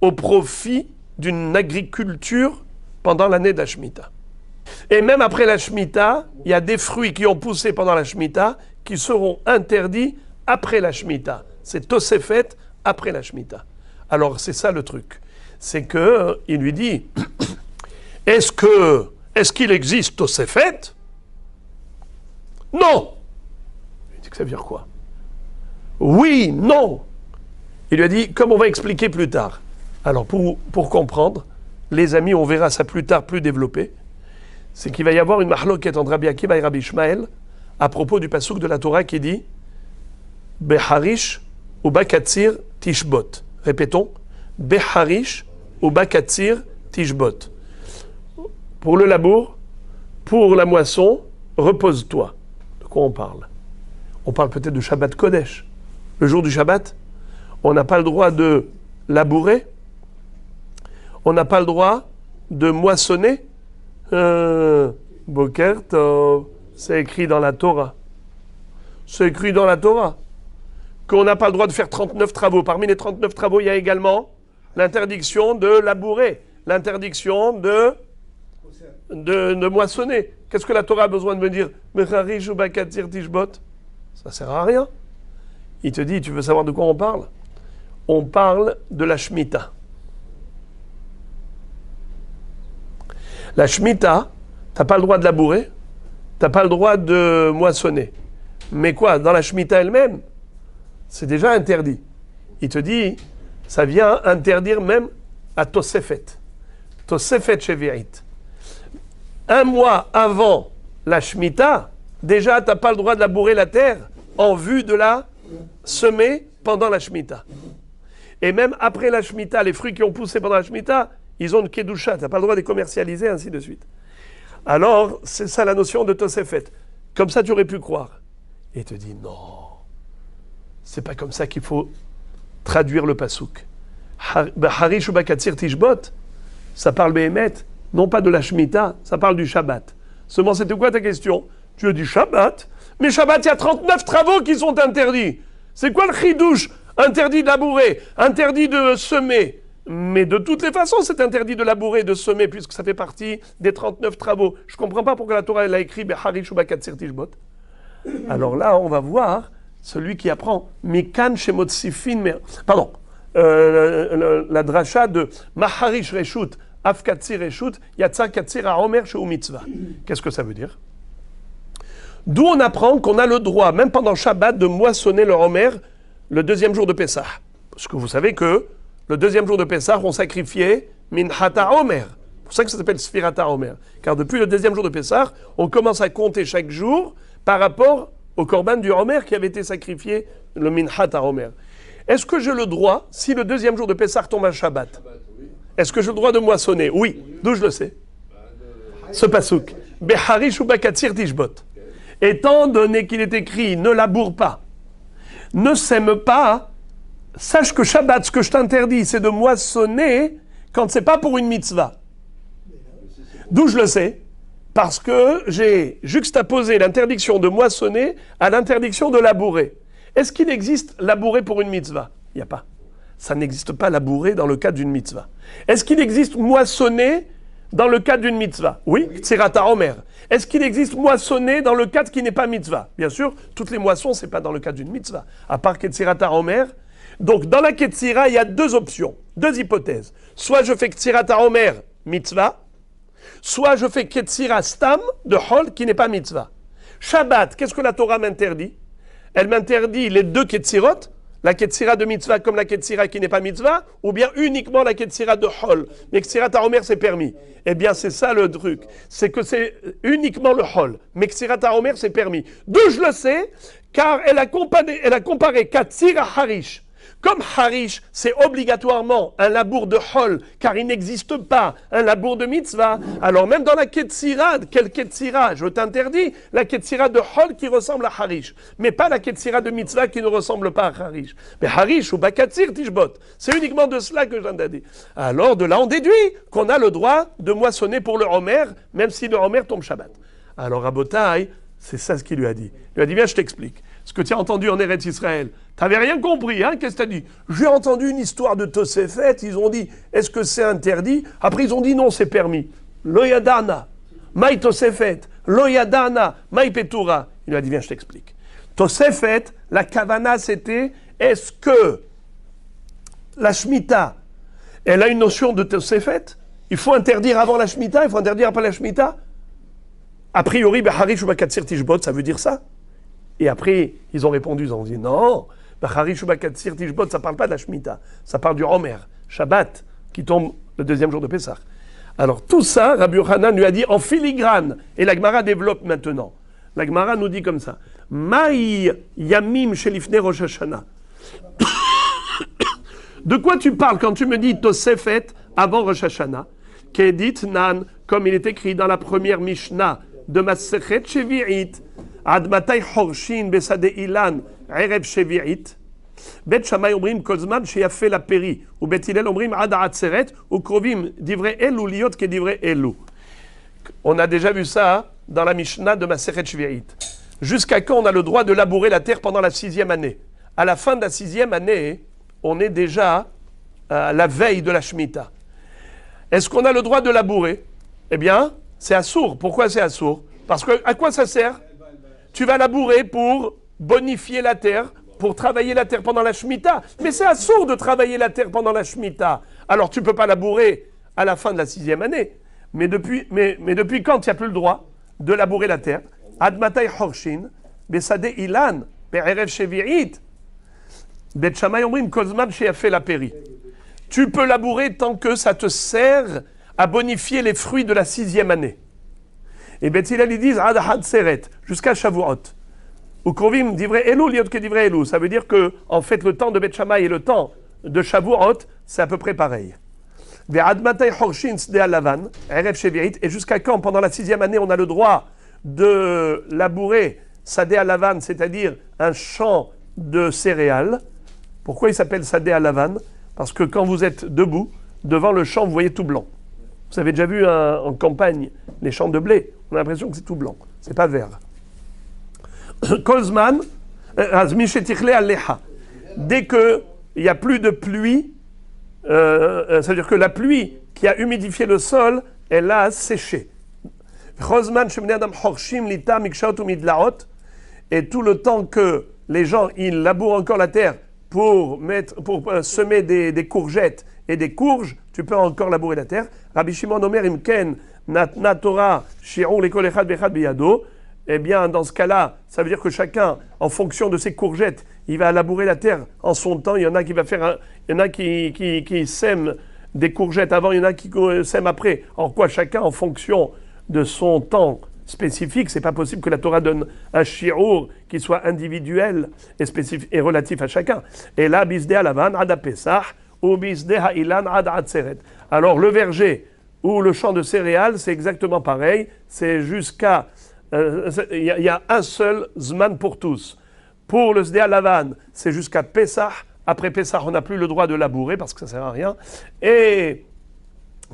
au profit d'une agriculture pendant l'année de la Shemitah. Et même après la Shemitah, il y a des fruits qui ont poussé pendant la Shemitah qui seront interdits après la Shemitah. C'est Tosefet après la Shemitah. Alors c'est ça le truc. C'est que il lui dit, est-ce qu'il existe Tosefet? Non. Il dit que ça veut dire quoi? Oui, non. Il lui a dit, comme on va expliquer plus tard. Alors pour comprendre, les amis, on verra ça plus tard, plus développé. C'est qu'il va y avoir une mahloket entre Rabbi Akiva et Rabbi Ishmael à propos du pasuk de la Torah qui dit Beharish ou Bakatsir Tishbot. Répétons, Beharish ou Bakatsir Tishbot. Pour le labour, pour la moisson, repose-toi. De quoi on parle? On parle peut-être de Shabbat Kodesh. Le jour du Shabbat, on n'a pas le droit de labourer, on n'a pas le droit de moissonner. Boker Tov, c'est écrit dans la Torah. C'est écrit dans la Torah qu'on n'a pas le droit de faire 39 travaux. Parmi les 39 travaux, il y a également l'interdiction de labourer, l'interdiction de de moissonner. Qu'est-ce que la Torah a besoin de me dire? Mecharish ou bakatir tishbot? Ça sert à rien. Il te dit, tu veux savoir de quoi on parle? On parle de la Shemitah. La Shemitah, tu n'as pas le droit de labourer, tu n'as pas le droit de moissonner. Mais quoi, dans la Shemitah elle-même, c'est déjà interdit. Il te dit, ça vient interdire même à Tosefet. Tosefet Shevi'it. Un mois avant la Shemitah, déjà, tu n'as pas le droit de labourer la terre en vue de la semer pendant la Shemitah. Et même après la Shemitah, les fruits qui ont poussé pendant la Shemitah, ils ont une kedusha, tu n'as pas le droit de les commercialiser, ainsi de suite. Alors, c'est ça la notion de Tosefet. Comme ça, tu aurais pu croire. Et il te dit, non, c'est pas comme ça qu'il faut traduire le pasouk. Harish ou bakatsir tishbot, ça parle Behemet, non pas de la Shemitah, ça parle du Shabbat. Seulement, c'était quoi ta question? Tu as dit Shabbat, mais Shabbat, il y a 39 travaux qui sont interdits. C'est quoi le chidouche? Interdit de labourer, interdit de semer. Mais de toutes les façons, c'est interdit de labourer, de semer, puisque ça fait partie des 39 travaux. Je ne comprends pas pourquoi la Torah elle a écrit Harish ou bakatsir tishbot. Alors là, on va voir celui qui apprend Mikan Shemot Sifin. Pardon, la dracha de Maharish Reshut, Afkatsir Reshut, Yatsa Katsir Aomer Sheu Mitzvah. Qu'est-ce que ça veut dire? D'où on apprend qu'on a le droit, même pendant Shabbat, de moissonner le Homer le deuxième jour de Pessah. Parce que vous savez que le deuxième jour de Pessah, on sacrifiait Minhata Homer. C'est pour ça que ça s'appelle Sfirata Homer. Car depuis le deuxième jour de Pessah, on commence à compter chaque jour par rapport au korban du Homer qui avait été sacrifié, le Minhata Homer. Est-ce que j'ai le droit, si le deuxième jour de Pessah tombe à Shabbat, est-ce que j'ai le droit de moissonner? Oui. D'où je le sais? Ce pasouk. Beharish ou bakatsir tishbot. Étant donné qu'il est écrit, ne laboure pas, ne sème pas, sache que Shabbat, ce que je t'interdis, c'est de moissonner quand c'est pas pour une mitzvah. D'où je le sais? Parce que j'ai juxtaposé l'interdiction de moissonner à l'interdiction de labourer. Est-ce qu'il existe labourer pour une mitzvah? Il n'y a pas. Ça n'existe pas labourer dans le cadre d'une mitzvah. Est-ce qu'il existe moissonner dans le cadre d'une mitzvah? Oui, Tzirata Omer. Est-ce qu'il existe moissonner dans le cadre qui n'est pas mitzvah? Bien sûr, toutes les moissons, ce n'est pas dans le cadre d'une mitzvah, à part Ketzirata Omer. Donc, dans la Ketzira, il y a deux options, deux hypothèses. Soit je fais Ketzirata Omer, mitzvah, soit je fais Ketzira Stam, de Hol, qui n'est pas mitzvah. Shabbat, qu'est-ce que la Torah m'interdit? Elle m'interdit les deux Ketzirot, la Ketzira de mitzvah comme la Ketzira qui n'est pas mitzvah, ou bien uniquement la Ketzira de Hol. Mais Ketzirata Omer, c'est permis. Eh bien, c'est ça le truc. C'est que c'est uniquement le Hol. Mais Ketzirata Omer, c'est permis. D'où je le sais? Car elle a comparé Katsira Harish. Comme Harish, c'est obligatoirement un labour de Hol, car il n'existe pas un labour de mitzvah, alors même dans la Ketzira, quelle Ketzira? Je t'interdis la Ketzira de Hol qui ressemble à Harish, mais pas la Ketzira de mitzvah qui ne ressemble pas à Harish. Mais Harish ou Bakatsir Tishbot, c'est uniquement de cela que je viens de dire. Alors de là, on déduit qu'on a le droit de moissonner pour le Homer, même si le Homer tombe Shabbat. Alors Rabotai, c'est ça ce qu'il lui a dit. Il lui a dit, viens, je t'explique. Ce que tu as entendu en Eretz Israël, tu n'avais rien compris, hein? Qu'est-ce que tu as dit? J'ai entendu une histoire de Tosefet, ils ont dit, est-ce que c'est interdit? Après, ils ont dit, non, c'est permis. Lo yadana, maï Tosefet, lo yadana, maï Petura. Il lui a dit, viens, je t'explique. Tosefet, la kavana, c'était, est-ce que la Shemitah, elle a une notion de Tosefet? Il faut interdire avant la Shemitah, il faut interdire après la Shemitah? A priori, Beharish ou Bakatsir Tishbot, ça veut dire ça? Et après, ils ont répondu, ils ont dit non, Beharish ou Bakatsir Tishbot, ça ne parle pas de la Shemitah, ça parle du Homer, Shabbat, qui tombe le deuxième jour de Pessah. Alors tout ça, Rabbi Yochanan lui a dit en filigrane, et la Gemara développe maintenant. La Gemara nous dit comme ça, Maï Yamim Shelifne Rosh Hashanah. De quoi tu parles quand tu me dis Tosefet avant Rosh Hashanah? Kedit Nan, comme il est écrit dans la première Mishnah de Masechet Shevi'it, Ad matay horshin besade ilan erev shevi'it. Bet Shammai omrim kol zman sheyafe la peri, ou Bet Hillel omrim ad ha'atzeret, ou krovim divrei elu liot ke divrei elu. On a déjà vu ça dans la Mishnah de Masechet Shevi'it. Jusqu'à quand on a le droit de labourer la terre pendant la 6e année? À la fin de la 6e année, on est déjà à la veille de la Shemitah. Est-ce qu'on a le droit de labourer? Eh bien, C'est assourd. Pourquoi c'est assourd? Parce que à quoi ça sert? Tu vas labourer pour bonifier la terre, pour travailler la terre pendant la Shemitah. Mais c'est assourd de travailler la terre pendant la Shemitah. Alors tu ne peux pas labourer à la fin de la 6e année. Mais depuis quand tu n'as plus le droit de labourer la terre? Admatay Horshin, Besade Ilan, Be'erev Shevi'it, Bet Shammai Omrim, Kozman Sheafé la Péri. Tu peux labourer tant que ça te sert à bonifier les fruits de la 6e année. Et Bet Hillel, ils disent Ad Had Seret, jusqu'à Shavuot. Ou Krovim, divrei Elul, Yod ke divrei Elul. Ça veut dire que, en fait, le temps de Bet Shammai et le temps de Shavuot, c'est à peu près pareil. Et jusqu'à quand, pendant la 6e année, on a le droit de labourer Sadeh Alavan, c'est-à-dire un champ de céréales. Pourquoi il s'appelle Sadeh Alavan? Parce que quand vous êtes debout, devant le champ, vous voyez tout blanc. Vous avez déjà vu en campagne les champs de blé? On a l'impression que c'est tout blanc, c'est pas vert. Kozman, dès qu'il n'y a plus de pluie, c'est-à-dire que la pluie qui a humidifié le sol, elle a séché. Et tout le temps que les gens ils labourent encore la terre pour semer des courgettes et des courges, tu peux encore labourer la terre. Rabbi Shimon Omer Imken Natna Torah Shi'ur Lekol Echad Bechad Biyado. Eh bien, dans ce cas-là, ça veut dire que chacun, en fonction de ses courgettes, il va labourer la terre en son temps. Il y en a qui sèment des courgettes avant, il y en a qui sèment après. En quoi chacun, en fonction de son temps spécifique, c'est pas possible que la Torah donne un shi'ur qui soit individuel et spécifique et relatif à chacun. Et là, bisdeh alavan ad pesach ou bisdeh ha'ilan ad atzeret. Alors le verger ou le champ de céréales, c'est exactement pareil. C'est jusqu'à il y a un seul zman pour tous. Pour le Sdeh Alavan, c'est jusqu'à Pessah. Après Pessah, on n'a plus le droit de labourer parce que ça ne sert à rien. Et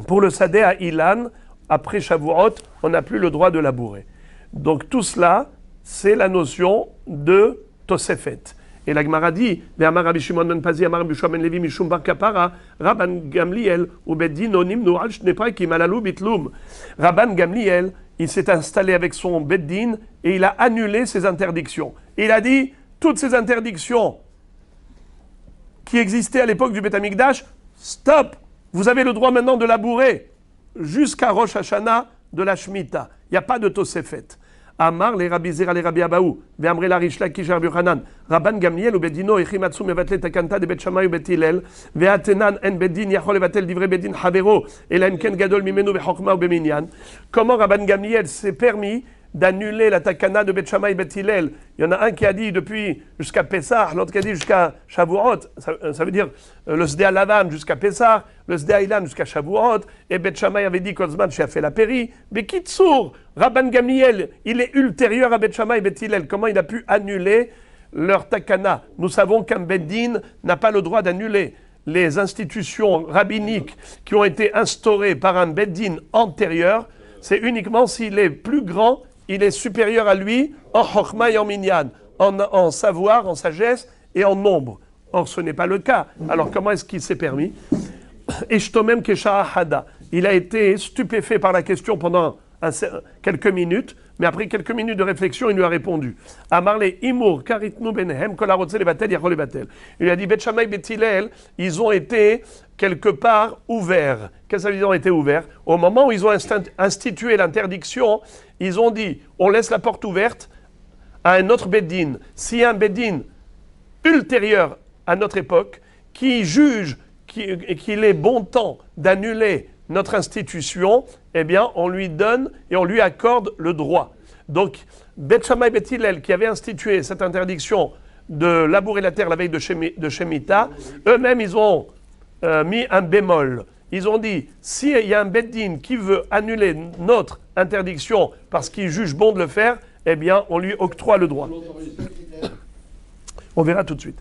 pour le Sadeh à Ilan, après Shavuot, on n'a plus le droit de labourer. Donc tout cela, c'est la notion de Tosefet. Et la Gemara dit, Ve'amar Rabbi Shimon ben Pazi, Amar Rabbi Shua ben Levi, Mishum bar Kapara, Rabban Gamliel, ou Beddin onim noal shneprai ki malalu bitlum. Rabban Gamliel, il s'est installé avec son Beddin et il a annulé ses interdictions. Et il a dit, toutes ces interdictions qui existaient à l'époque du Beth Amikdash, stop, vous avez le droit maintenant de labourer jusqu'à Rosh Hashanah de la Shemitah. Il n'y a pas de Tosefet. Amar les Rabbi Zera les Rabbi Abaou, ve'amre la Rish Lakish Rabbi Yochanan, Rabban Gamliel ou Bedino echimatsu mevatle takanta de Bet Shammai ou Bet Hillel, ve'atenan en Bedin yachol levatel divrei Bedin havero, ela en ken gadol mimenu bechokma ou beminyan. Comment Rabban Gamliel s'est permis d'annuler la takana de Bet Shammai et Bet Hillel? Il y en a un qui a dit depuis jusqu'à Pessah, l'autre qui a dit jusqu'à Shavuot. Ça veut dire le Sdeh Alavan jusqu'à Pessah, le Sdeh Ilan jusqu'à Shavuot, et Bet Shammai avait dit Kozman fait la Péri. Mais Kitsour, Rabban Gamliel, il est ultérieur à Bet Shammai et Bet Hillel. Comment il a pu annuler leur takana? Nous savons qu'un Beddin n'a pas le droit d'annuler les institutions rabbiniques qui ont été instaurées par un Beddin antérieur. C'est uniquement s'il est plus grand, il est supérieur à lui en chokma et en minyan, en savoir, en sagesse et en nombre. Or, ce n'est pas le cas. Alors, comment est-ce qu'il s'est permis? Eshtomem kesha hada. Il a été stupéfait par la question pendant quelques minutes, mais après quelques minutes de réflexion, il lui a répondu. Amarle imur karitnu benehem kol harotze levatel yachol levatel. Il lui a dit Bet Shammai Bet Hillel, ils ont été quelque part ouverts. Qu'est-ce que ça veut dire, ils ont été ouverts? Au moment où ils ont institué l'interdiction, ils ont dit, on laisse la porte ouverte à un autre Beddin. S'il y a un Beddin ultérieur à notre époque, qui juge qu'il est bon temps d'annuler notre institution, eh bien, on lui donne et on lui accorde le droit. Donc, Bet Shammai Bet Hillel, qui avait institué cette interdiction de labourer la terre la veille de Shemitah, eux-mêmes, ils ont mis un bémol. Ils ont dit, s'il y a un Beddin qui veut annuler notre interdiction parce qu'il juge bon de le faire, eh bien, on lui octroie le droit. On verra tout de suite.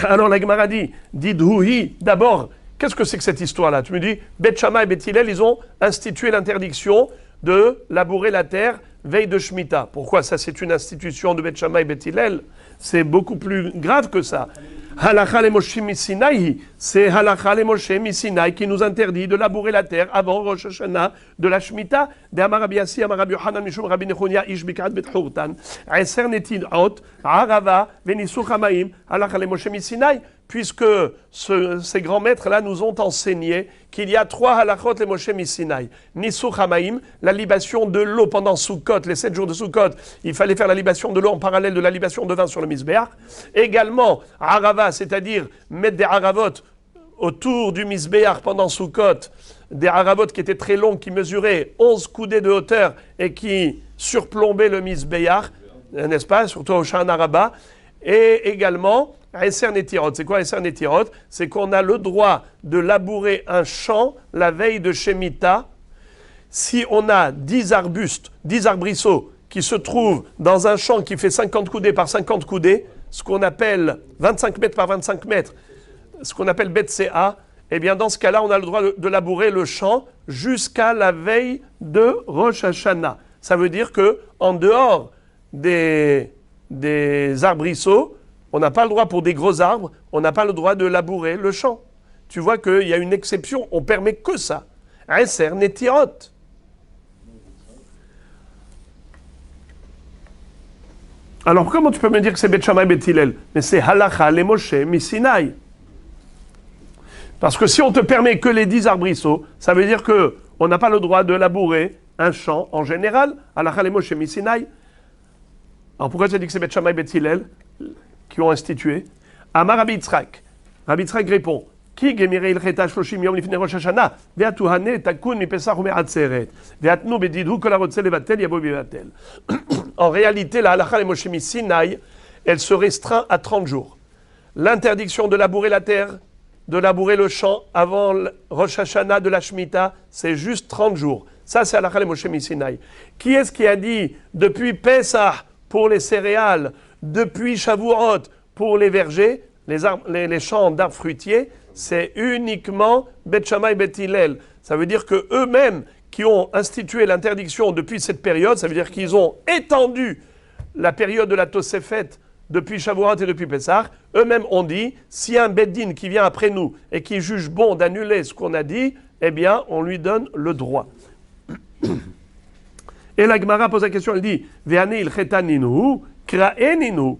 Alors, la Gemara dit Didhuhi, d'abord, qu'est-ce que c'est que cette histoire-là? Tu me dis, Bet Shammai et Bet Hillel, ils ont institué l'interdiction de labourer la terre veille de Shemitah. Pourquoi? Ça, c'est une institution de Bet Shammai et Bet Hillel. C'est beaucoup plus grave que ça. Halakha le Moshe Misinaï, c'est Halakha le Moshe Misinaï qui nous interdit de labourer la terre avant Rosh Hashanah de la Shemitah. De Amar Rabbi Yassi, Amar Rabbi Yochanan, Mishum Rabbi Nechonia, Ish Bikrat Bet Hurtan, Eser Netinot, Arava, Venisuch Hamaim, Halakha le Moshe Misinaï, puisque ces grands maîtres-là nous ont enseigné qu'il y a 3 halachot les Moshe Misinaï. Nisuch Hamaim, la libation de l'eau pendant Sukkot, les 7 jours de Sukkot, il fallait faire la libation de l'eau en parallèle de la libation de vin sur le Mizbeach. Également, Arava, c'est-à-dire mettre des Aravot autour du Mizbeach pendant Sukkot, des Aravot qui étaient très longs, qui mesuraient 11 coudées de hauteur et qui surplombaient le Mizbeach, n'est-ce pas, surtout au Sha'an Araba. Et également, Eser Netirot. C'est quoi Eser Netirot? C'est qu'on a le droit de labourer un champ la veille de Shemitah si on a 10 arbustes, 10 arbrisseaux qui se trouvent dans un champ qui fait 50 coudées par 50 coudées, ce qu'on appelle 25 mètres par 25 mètres, ce qu'on appelle Betsea, eh bien dans ce cas-là, on a le droit de labourer le champ jusqu'à la veille de Rosh Hashanah. Ça veut dire que en dehors des arbrisseaux, on n'a pas le droit pour des gros arbres, on n'a pas le droit de labourer le champ. Tu vois qu'il y a une exception, on permet que ça. Eser Netirot. Alors comment tu peux me dire que c'est Bet Shammai Bet Hillel? Mais c'est Halakha le Moshe Misinaï. Parce que si on te permet que les 10 arbrisseaux, ça veut dire qu'on n'a pas le droit de labourer un champ en général. Halakha le Moshe Misinaï. Alors pourquoi tu as dit que c'est Bet Shammai Bet Hillel qui ont institué? Amar Rabbi Yitzhak. Rabbi Yitzhak répond, Ki gemirei ilcheta shloshim yom lifnei Rosh Hashanah, ve'atuhane takun mipesach u'me'atzeret, ve'atnu bedidhu kol harotze levatel yabo bivatel. En réalité, la halakha le Moshe Misinaï, elle se restreint à 30 jours. L'interdiction de labourer la terre, de labourer le champ avant Rosh Hashanah de la Shemitah, c'est juste 30 jours. Ça, c'est halakha le Moshe Misinaï. Qui est-ce qui a dit depuis Pesach pour les céréales, depuis Shavuot pour les vergers, les champs d'arbres fruitiers, c'est uniquement Bet Shammai Bet Hillel. Ça veut dire que eux-mêmes qui ont institué l'interdiction depuis cette période, ça veut dire qu'ils ont étendu la période de la Tosefet depuis Shavuot et depuis Pessah, eux-mêmes ont dit, s'il y a un Beddin qui vient après nous et qui juge bon d'annuler ce qu'on a dit, eh bien, on lui donne le droit. Et la Gemara pose la question, elle dit, Ve'ane ilchetaninu, kra'eninu.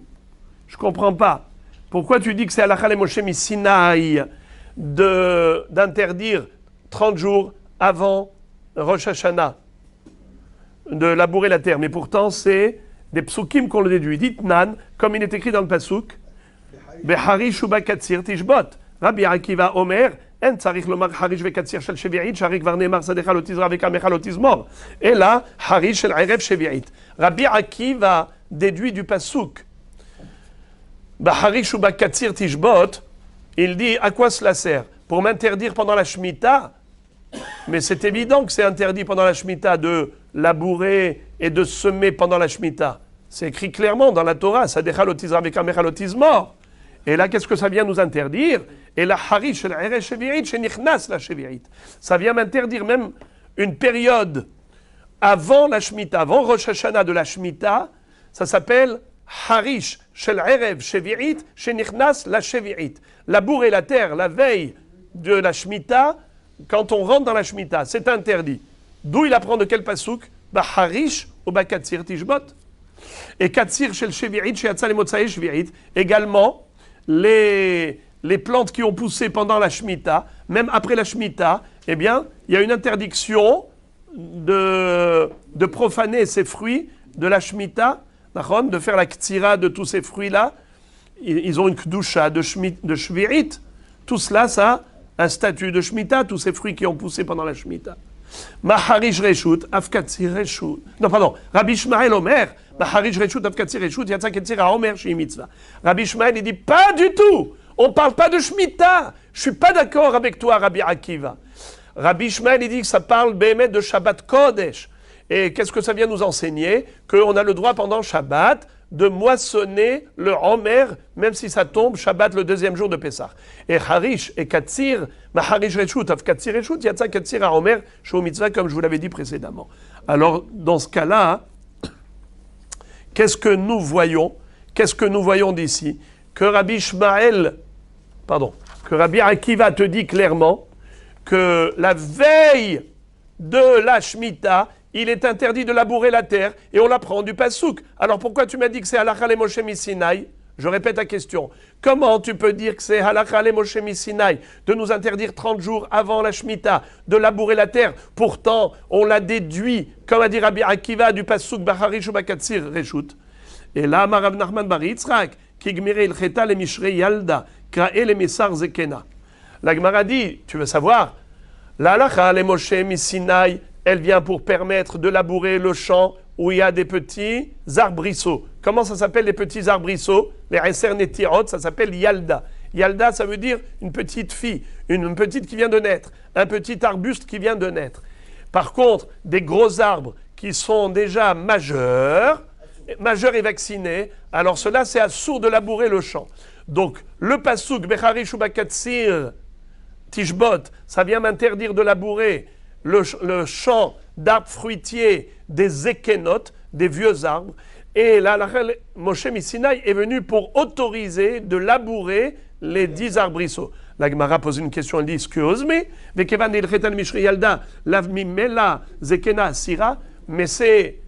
Je ne comprends pas. Pourquoi tu dis que c'est halakha le Moshe Misinaï d'interdire 30 jours avant Rosh Hashanah de labourer la terre? Mais pourtant, c'est des psukim qu'on le déduit. Dit Nan, comme il est écrit dans le pasuk, Beharish uba katsir tishbot. Rabbi Akiva Omer, En tzarich lomar harish vekatsir shel shevi'it, sharik var ne'emar sadecha lo tizra vekamecha lo tizmor. Et là, harish shel erev shevi'it. Rabbi Akiva déduit du pasuk. Baharish uba katsir tishbot, il dit à quoi cela sert? Pour m'interdire pendant la Shemitah? Mais c'est évident que c'est interdit pendant la Shemitah de labourer et de semer pendant la Shemitah. C'est écrit clairement dans la Torah, sadecha lo tizra vekamecha lo tizmor. Et là, qu'est-ce que ça vient nous interdire? Et la harish el erev shevi'it shenichnas la shevi'it. Ça vient m'interdire même une période avant la Shemitah, avant Rosh Hashanah de la Shemitah, ça s'appelle harish shel erev shevi'it shenichnas la shevi'it. Labourer la terre la veille de la Shemitah, quand on rentre dans la Shemitah, c'est interdit. D'où il apprend de quel pasuk? Bah harish ou bah katsir tishbot. Et katsir shel shevi'it she'atza le motzae shevi'it. Également, les plantes qui ont poussé pendant la Shemitah, même après la Shemitah, eh bien, il y a une interdiction de profaner ces fruits de la Shemitah, de faire la ktsira de tous ces fruits-là. Ils ont une kdusha de shvi'it. Tout cela, ça a un statut de Shemitah, tous ces fruits qui ont poussé pendant la Shemitah. Maharish reshut, afkatsir reshut. Non, pardon. Rabbi Ishmael Omer, Maharish reshut, afkatsir reshut, yatsa ketzira Omer, shi mitzvah. Rabbi Ishmael, il dit pas du tout. On ne parle pas de Shemitah. Je ne suis pas d'accord avec toi, Rabbi Akiva. Rabbi Ishmael, il dit que ça parle bémet de Shabbat Kodesh. Et qu'est-ce que ça vient nous enseigner? Qu'on a le droit pendant Shabbat de moissonner le Omer, même si ça tombe Shabbat le deuxième jour de Pessah. Et Harish et Katsir, Maharish Reshut, Av Katsir Reshut, Yatsa Katsir à Omer, Shou Mitzvah, comme je vous l'avais dit précédemment. Alors, dans ce cas-là, qu'est-ce que nous voyons? Qu'est-ce que nous voyons d'ici? Que Rabbi Ishmael que Rabbi Akiva te dit clairement que la veille de la Shemitah, il est interdit de labourer la terre et on l'apprend du Passouk. Alors pourquoi tu m'as dit que c'est Halakha le Moshe Misinaï? Je répète la question. Comment tu peux dire que c'est Halakha le Moshe Misinaï de nous interdire 30 jours avant la Shemitah de labourer la terre? Pourtant, on l'a déduit, comme a dit Rabbi Akiva, du Passouk Bacharish ou Bakatsir Reshut. Et là, Marav Nachman Bar Yitzhak, Kigmire il Cheta le Mishrei Yalda, Krae le Misar Zekena. La Gemara dit, tu veux savoir, la Halakha le Moshe Misinaï, elle vient pour permettre de labourer le champ où il y a des petits arbrisseaux. Comment ça s'appelle les petits arbrisseaux? Les Eser Netirot, ça s'appelle Yalda. Yalda, ça veut dire une petite fille, une petite qui vient de naître, un petit arbuste qui vient de naître. Par contre, des gros arbres qui sont déjà majeurs et vaccinés, alors cela, c'est assourd de labourer le champ. Donc, le Passouk, Becharish ou Bakatsir, Tishbot, ça vient m'interdire de labourer le champ d'arbres fruitiers des ékénotes, des vieux arbres. Et là, Moshe Misinaï est venu pour autoriser de labourer les 10 arbrisseaux. La Gemara pose une question, elle dit, excuse me, Vekevan il Chetan Mishri Yalda, Lavmi Mela, Zekena, Sira, mais c'est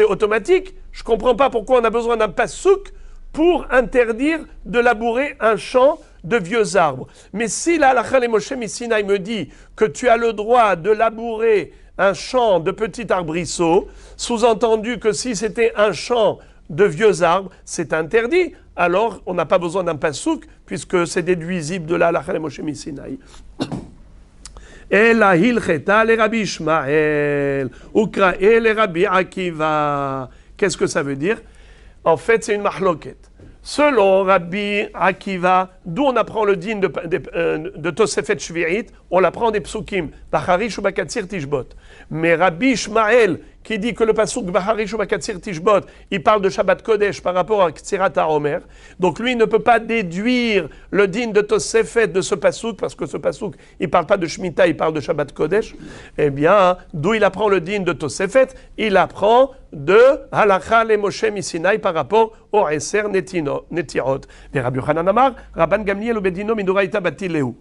automatique. Je ne comprends pas pourquoi on a besoin d'un passouk pour interdire de labourer un champ de vieux arbres. Mais si la halakha le Moshe Misinaï me dit que tu as le droit de labourer un champ de petits arbrisseaux, sous-entendu que si c'était un champ de vieux arbres, c'est interdit. Alors, on n'a pas besoin d'un passouk, puisque c'est déduisible de la halakha le Moshe Misinaï. Et la hilcheta le Rabbi Ishmael, ukrae le Rabbi Akiva. Qu'est-ce que ça veut dire? En fait, c'est une mahloket. Selon Rabbi Akiva, d'où on apprend le din de Tosefet Shvi'it, on l'apprend des psukim, Bacharish ou Bakatsir Tishbot. Mais Rabbi Ishmael, qui dit que le pasuk Bacharish ou Bakatsir Tishbot, il parle de Shabbat Kodesh par rapport à Ktzirat HaOmer, donc lui ne peut pas déduire le din de Tosefet de ce pasuk, parce que ce pasuk, il ne parle pas de Shemitah, il parle de Shabbat Kodesh. Eh bien, d'où il apprend le din de Tosefet? Il apprend de Halakha le Moshe Misinaï par rapport au Eser Netirot. Et Rabbi Yochanan Amar, Rabban Gamliel ou Bedino Miduraïta Batileu.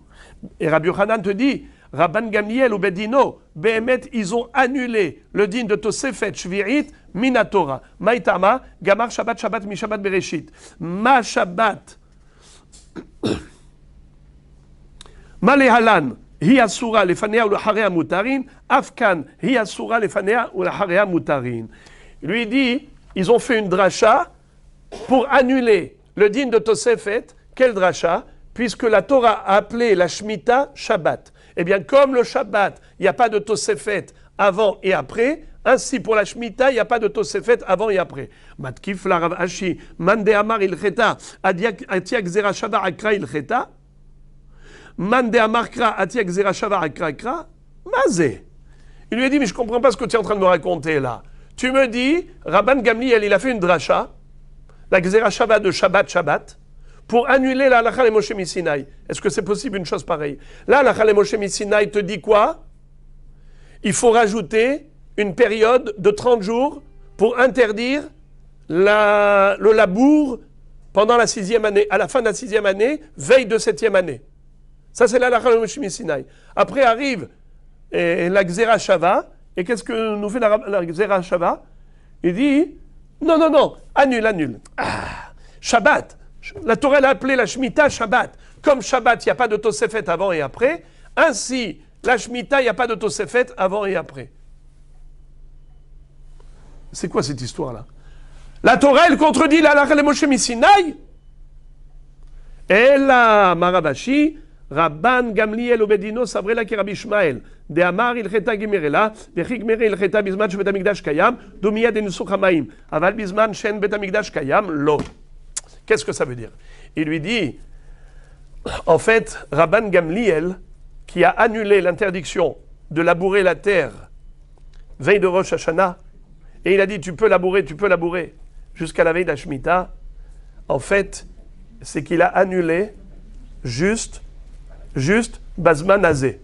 Et Rabbi Yochanan te dit, Rabban Gamliel ou Bedino, Behemet, ils ont annulé le din de Tosefet Shvi'it Minatora. Maïtama, Gamar Shabbat Shabbat Mi Shabbat Bereshit. Ma Shabbat. Malehalan. Hi asura lefanea ou lacharea mutarin. Afkan. Hi asura lefanea ou lacharea mutarin. Lui dit, ils ont fait une dracha pour annuler le din de Tosefet. Quel dracha? Puisque la Torah a appelé la Shemitah Shabbat. Eh bien, comme le Shabbat, il n'y a pas de Tosefet avant et après, ainsi pour la Shemitah, il n'y a pas de Tosefet avant et après. Matkif la Rav Ashi, Mande Amar il Cheta, Atiak Zera Shava Akra il Cheta, Mande Amar Kra, Atiak Zera Shava Akra Kra, Mazé. Il lui a dit, mais je ne comprends pas ce que tu es en train de me raconter là. Tu me dis, Rabban Gamliel, il a fait une dracha, la Gzera Shava de Shabbat, pour annuler la halakha le Moshe Misinaï. Est-ce que c'est possible une chose pareille? La halakha le Moshe Misinaï te dit quoi? Il faut rajouter une période de 30 jours pour interdire le labour pendant la 6e année, à la fin de la 6e année, veille de 7e année. Ça, c'est la halakha le Moshe Misinaï. Après arrive la Gzera Shava, et qu'est-ce que nous fait la Gzera Shava? Il dit, non, annule. Shabbat. La Torah a appelé la Shemitah Shabbat. Comme Shabbat, il n'y a pas de Tosefet avant et après, ainsi, la Shemitah, il n'y a pas de Tosefet avant et après. C'est quoi cette histoire-là? La Torah, elle contredit la halakha le Moshe Misinaï. Et la Maravashi, Rabban Gamliel Obedino Savrela ki Rabbi Ishmael. De Amar il Cheta Gimerela, de Chigmere il Cheta Bisman Shebet Hamikdash Kayam, Dumiyad Enusuk Hamaim. Aval Bisman Shen Bet Hamikdash Kayam, Lo. Qu'est-ce que ça veut dire? Il lui dit, en fait, Rabban Gamliel, qui a annulé l'interdiction de labourer la terre veille de Rosh Hashanah, et il a dit, tu peux labourer, jusqu'à la veille d'Ashmita, en fait, c'est qu'il a annulé juste Bazman Azé,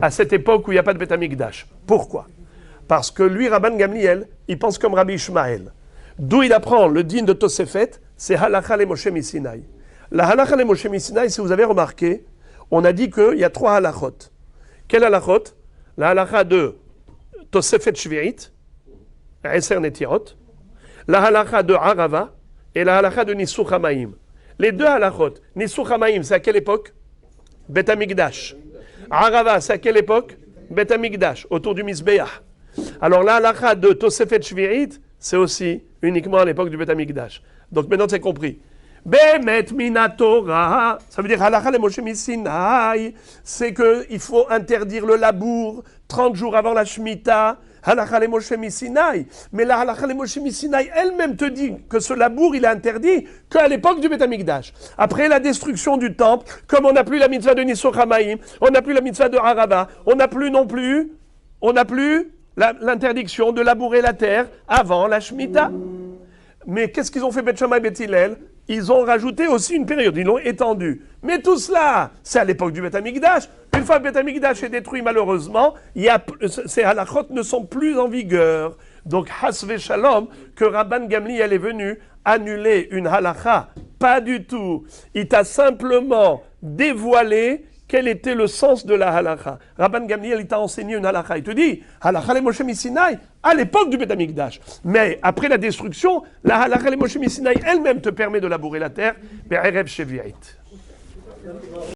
à cette époque où il n'y a pas de Beth Amikdash. Pourquoi? Parce que lui, Rabban Gamliel, il pense comme Rabbi Ishmael. D'où il apprend le din de Tosefet, c'est halakha le Moshe Misinaï. La halakha le Moshe Misinaï, si vous avez remarqué, on a dit qu'il y a 3 halachot. Quelle halachot? La halakha de Tosefet Shvi'it, Eser Netirot, la halakha de Arava et la halakha de Nisuch Hamaim. Les 2 halachot, Nisuch Hamaim, c'est à quelle époque? Bet Hamikdash. Arava, c'est à quelle époque? Bet Hamikdash, autour du Mizbeach. Alors la halakha de Tosefet Shvi'it, c'est aussi uniquement à l'époque du Bet Hamikdash. Donc maintenant c'est compris. Bemet minatora, ça veut dire halakha le Moshe Misinaï, c'est qu'il faut interdire le labour 30 jours avant la Shemitah. Halakha le Moshe Misinaï. Mais la halakha le Moshe Misinaï elle-même te dit que ce labour il est interdit qu'à l'époque du Bet Hamikdash. Après la destruction du temple, comme on n'a plus la mitzvah de Nisuch Hamaim, on n'a plus la mitzvah de Arava, on n'a plus l'interdiction de labourer la terre avant la Shemitah. Mais qu'est-ce qu'ils ont fait Beth Shammai et Beth Hillel? Ils ont rajouté aussi une période, ils l'ont étendu. Mais tout cela, c'est à l'époque du Bet Hamikdash. Une fois que Bet Hamikdash est détruit, malheureusement, ces halachot ne sont plus en vigueur. Donc, Hasve Shalom, que Rabban Gamliel est venu annuler une halakha. Pas du tout. Il t'a simplement dévoilé quel était le sens de la halakha. Rabban Gamliel, il t'a enseigné une halakha. Il te dit, halakha le Moshe Misinaï, à l'époque du Bet Hamikdash. Mais après la destruction, la halakha le Moshe Misinaï elle-même te permet de labourer la terre, be'erev shevi'it.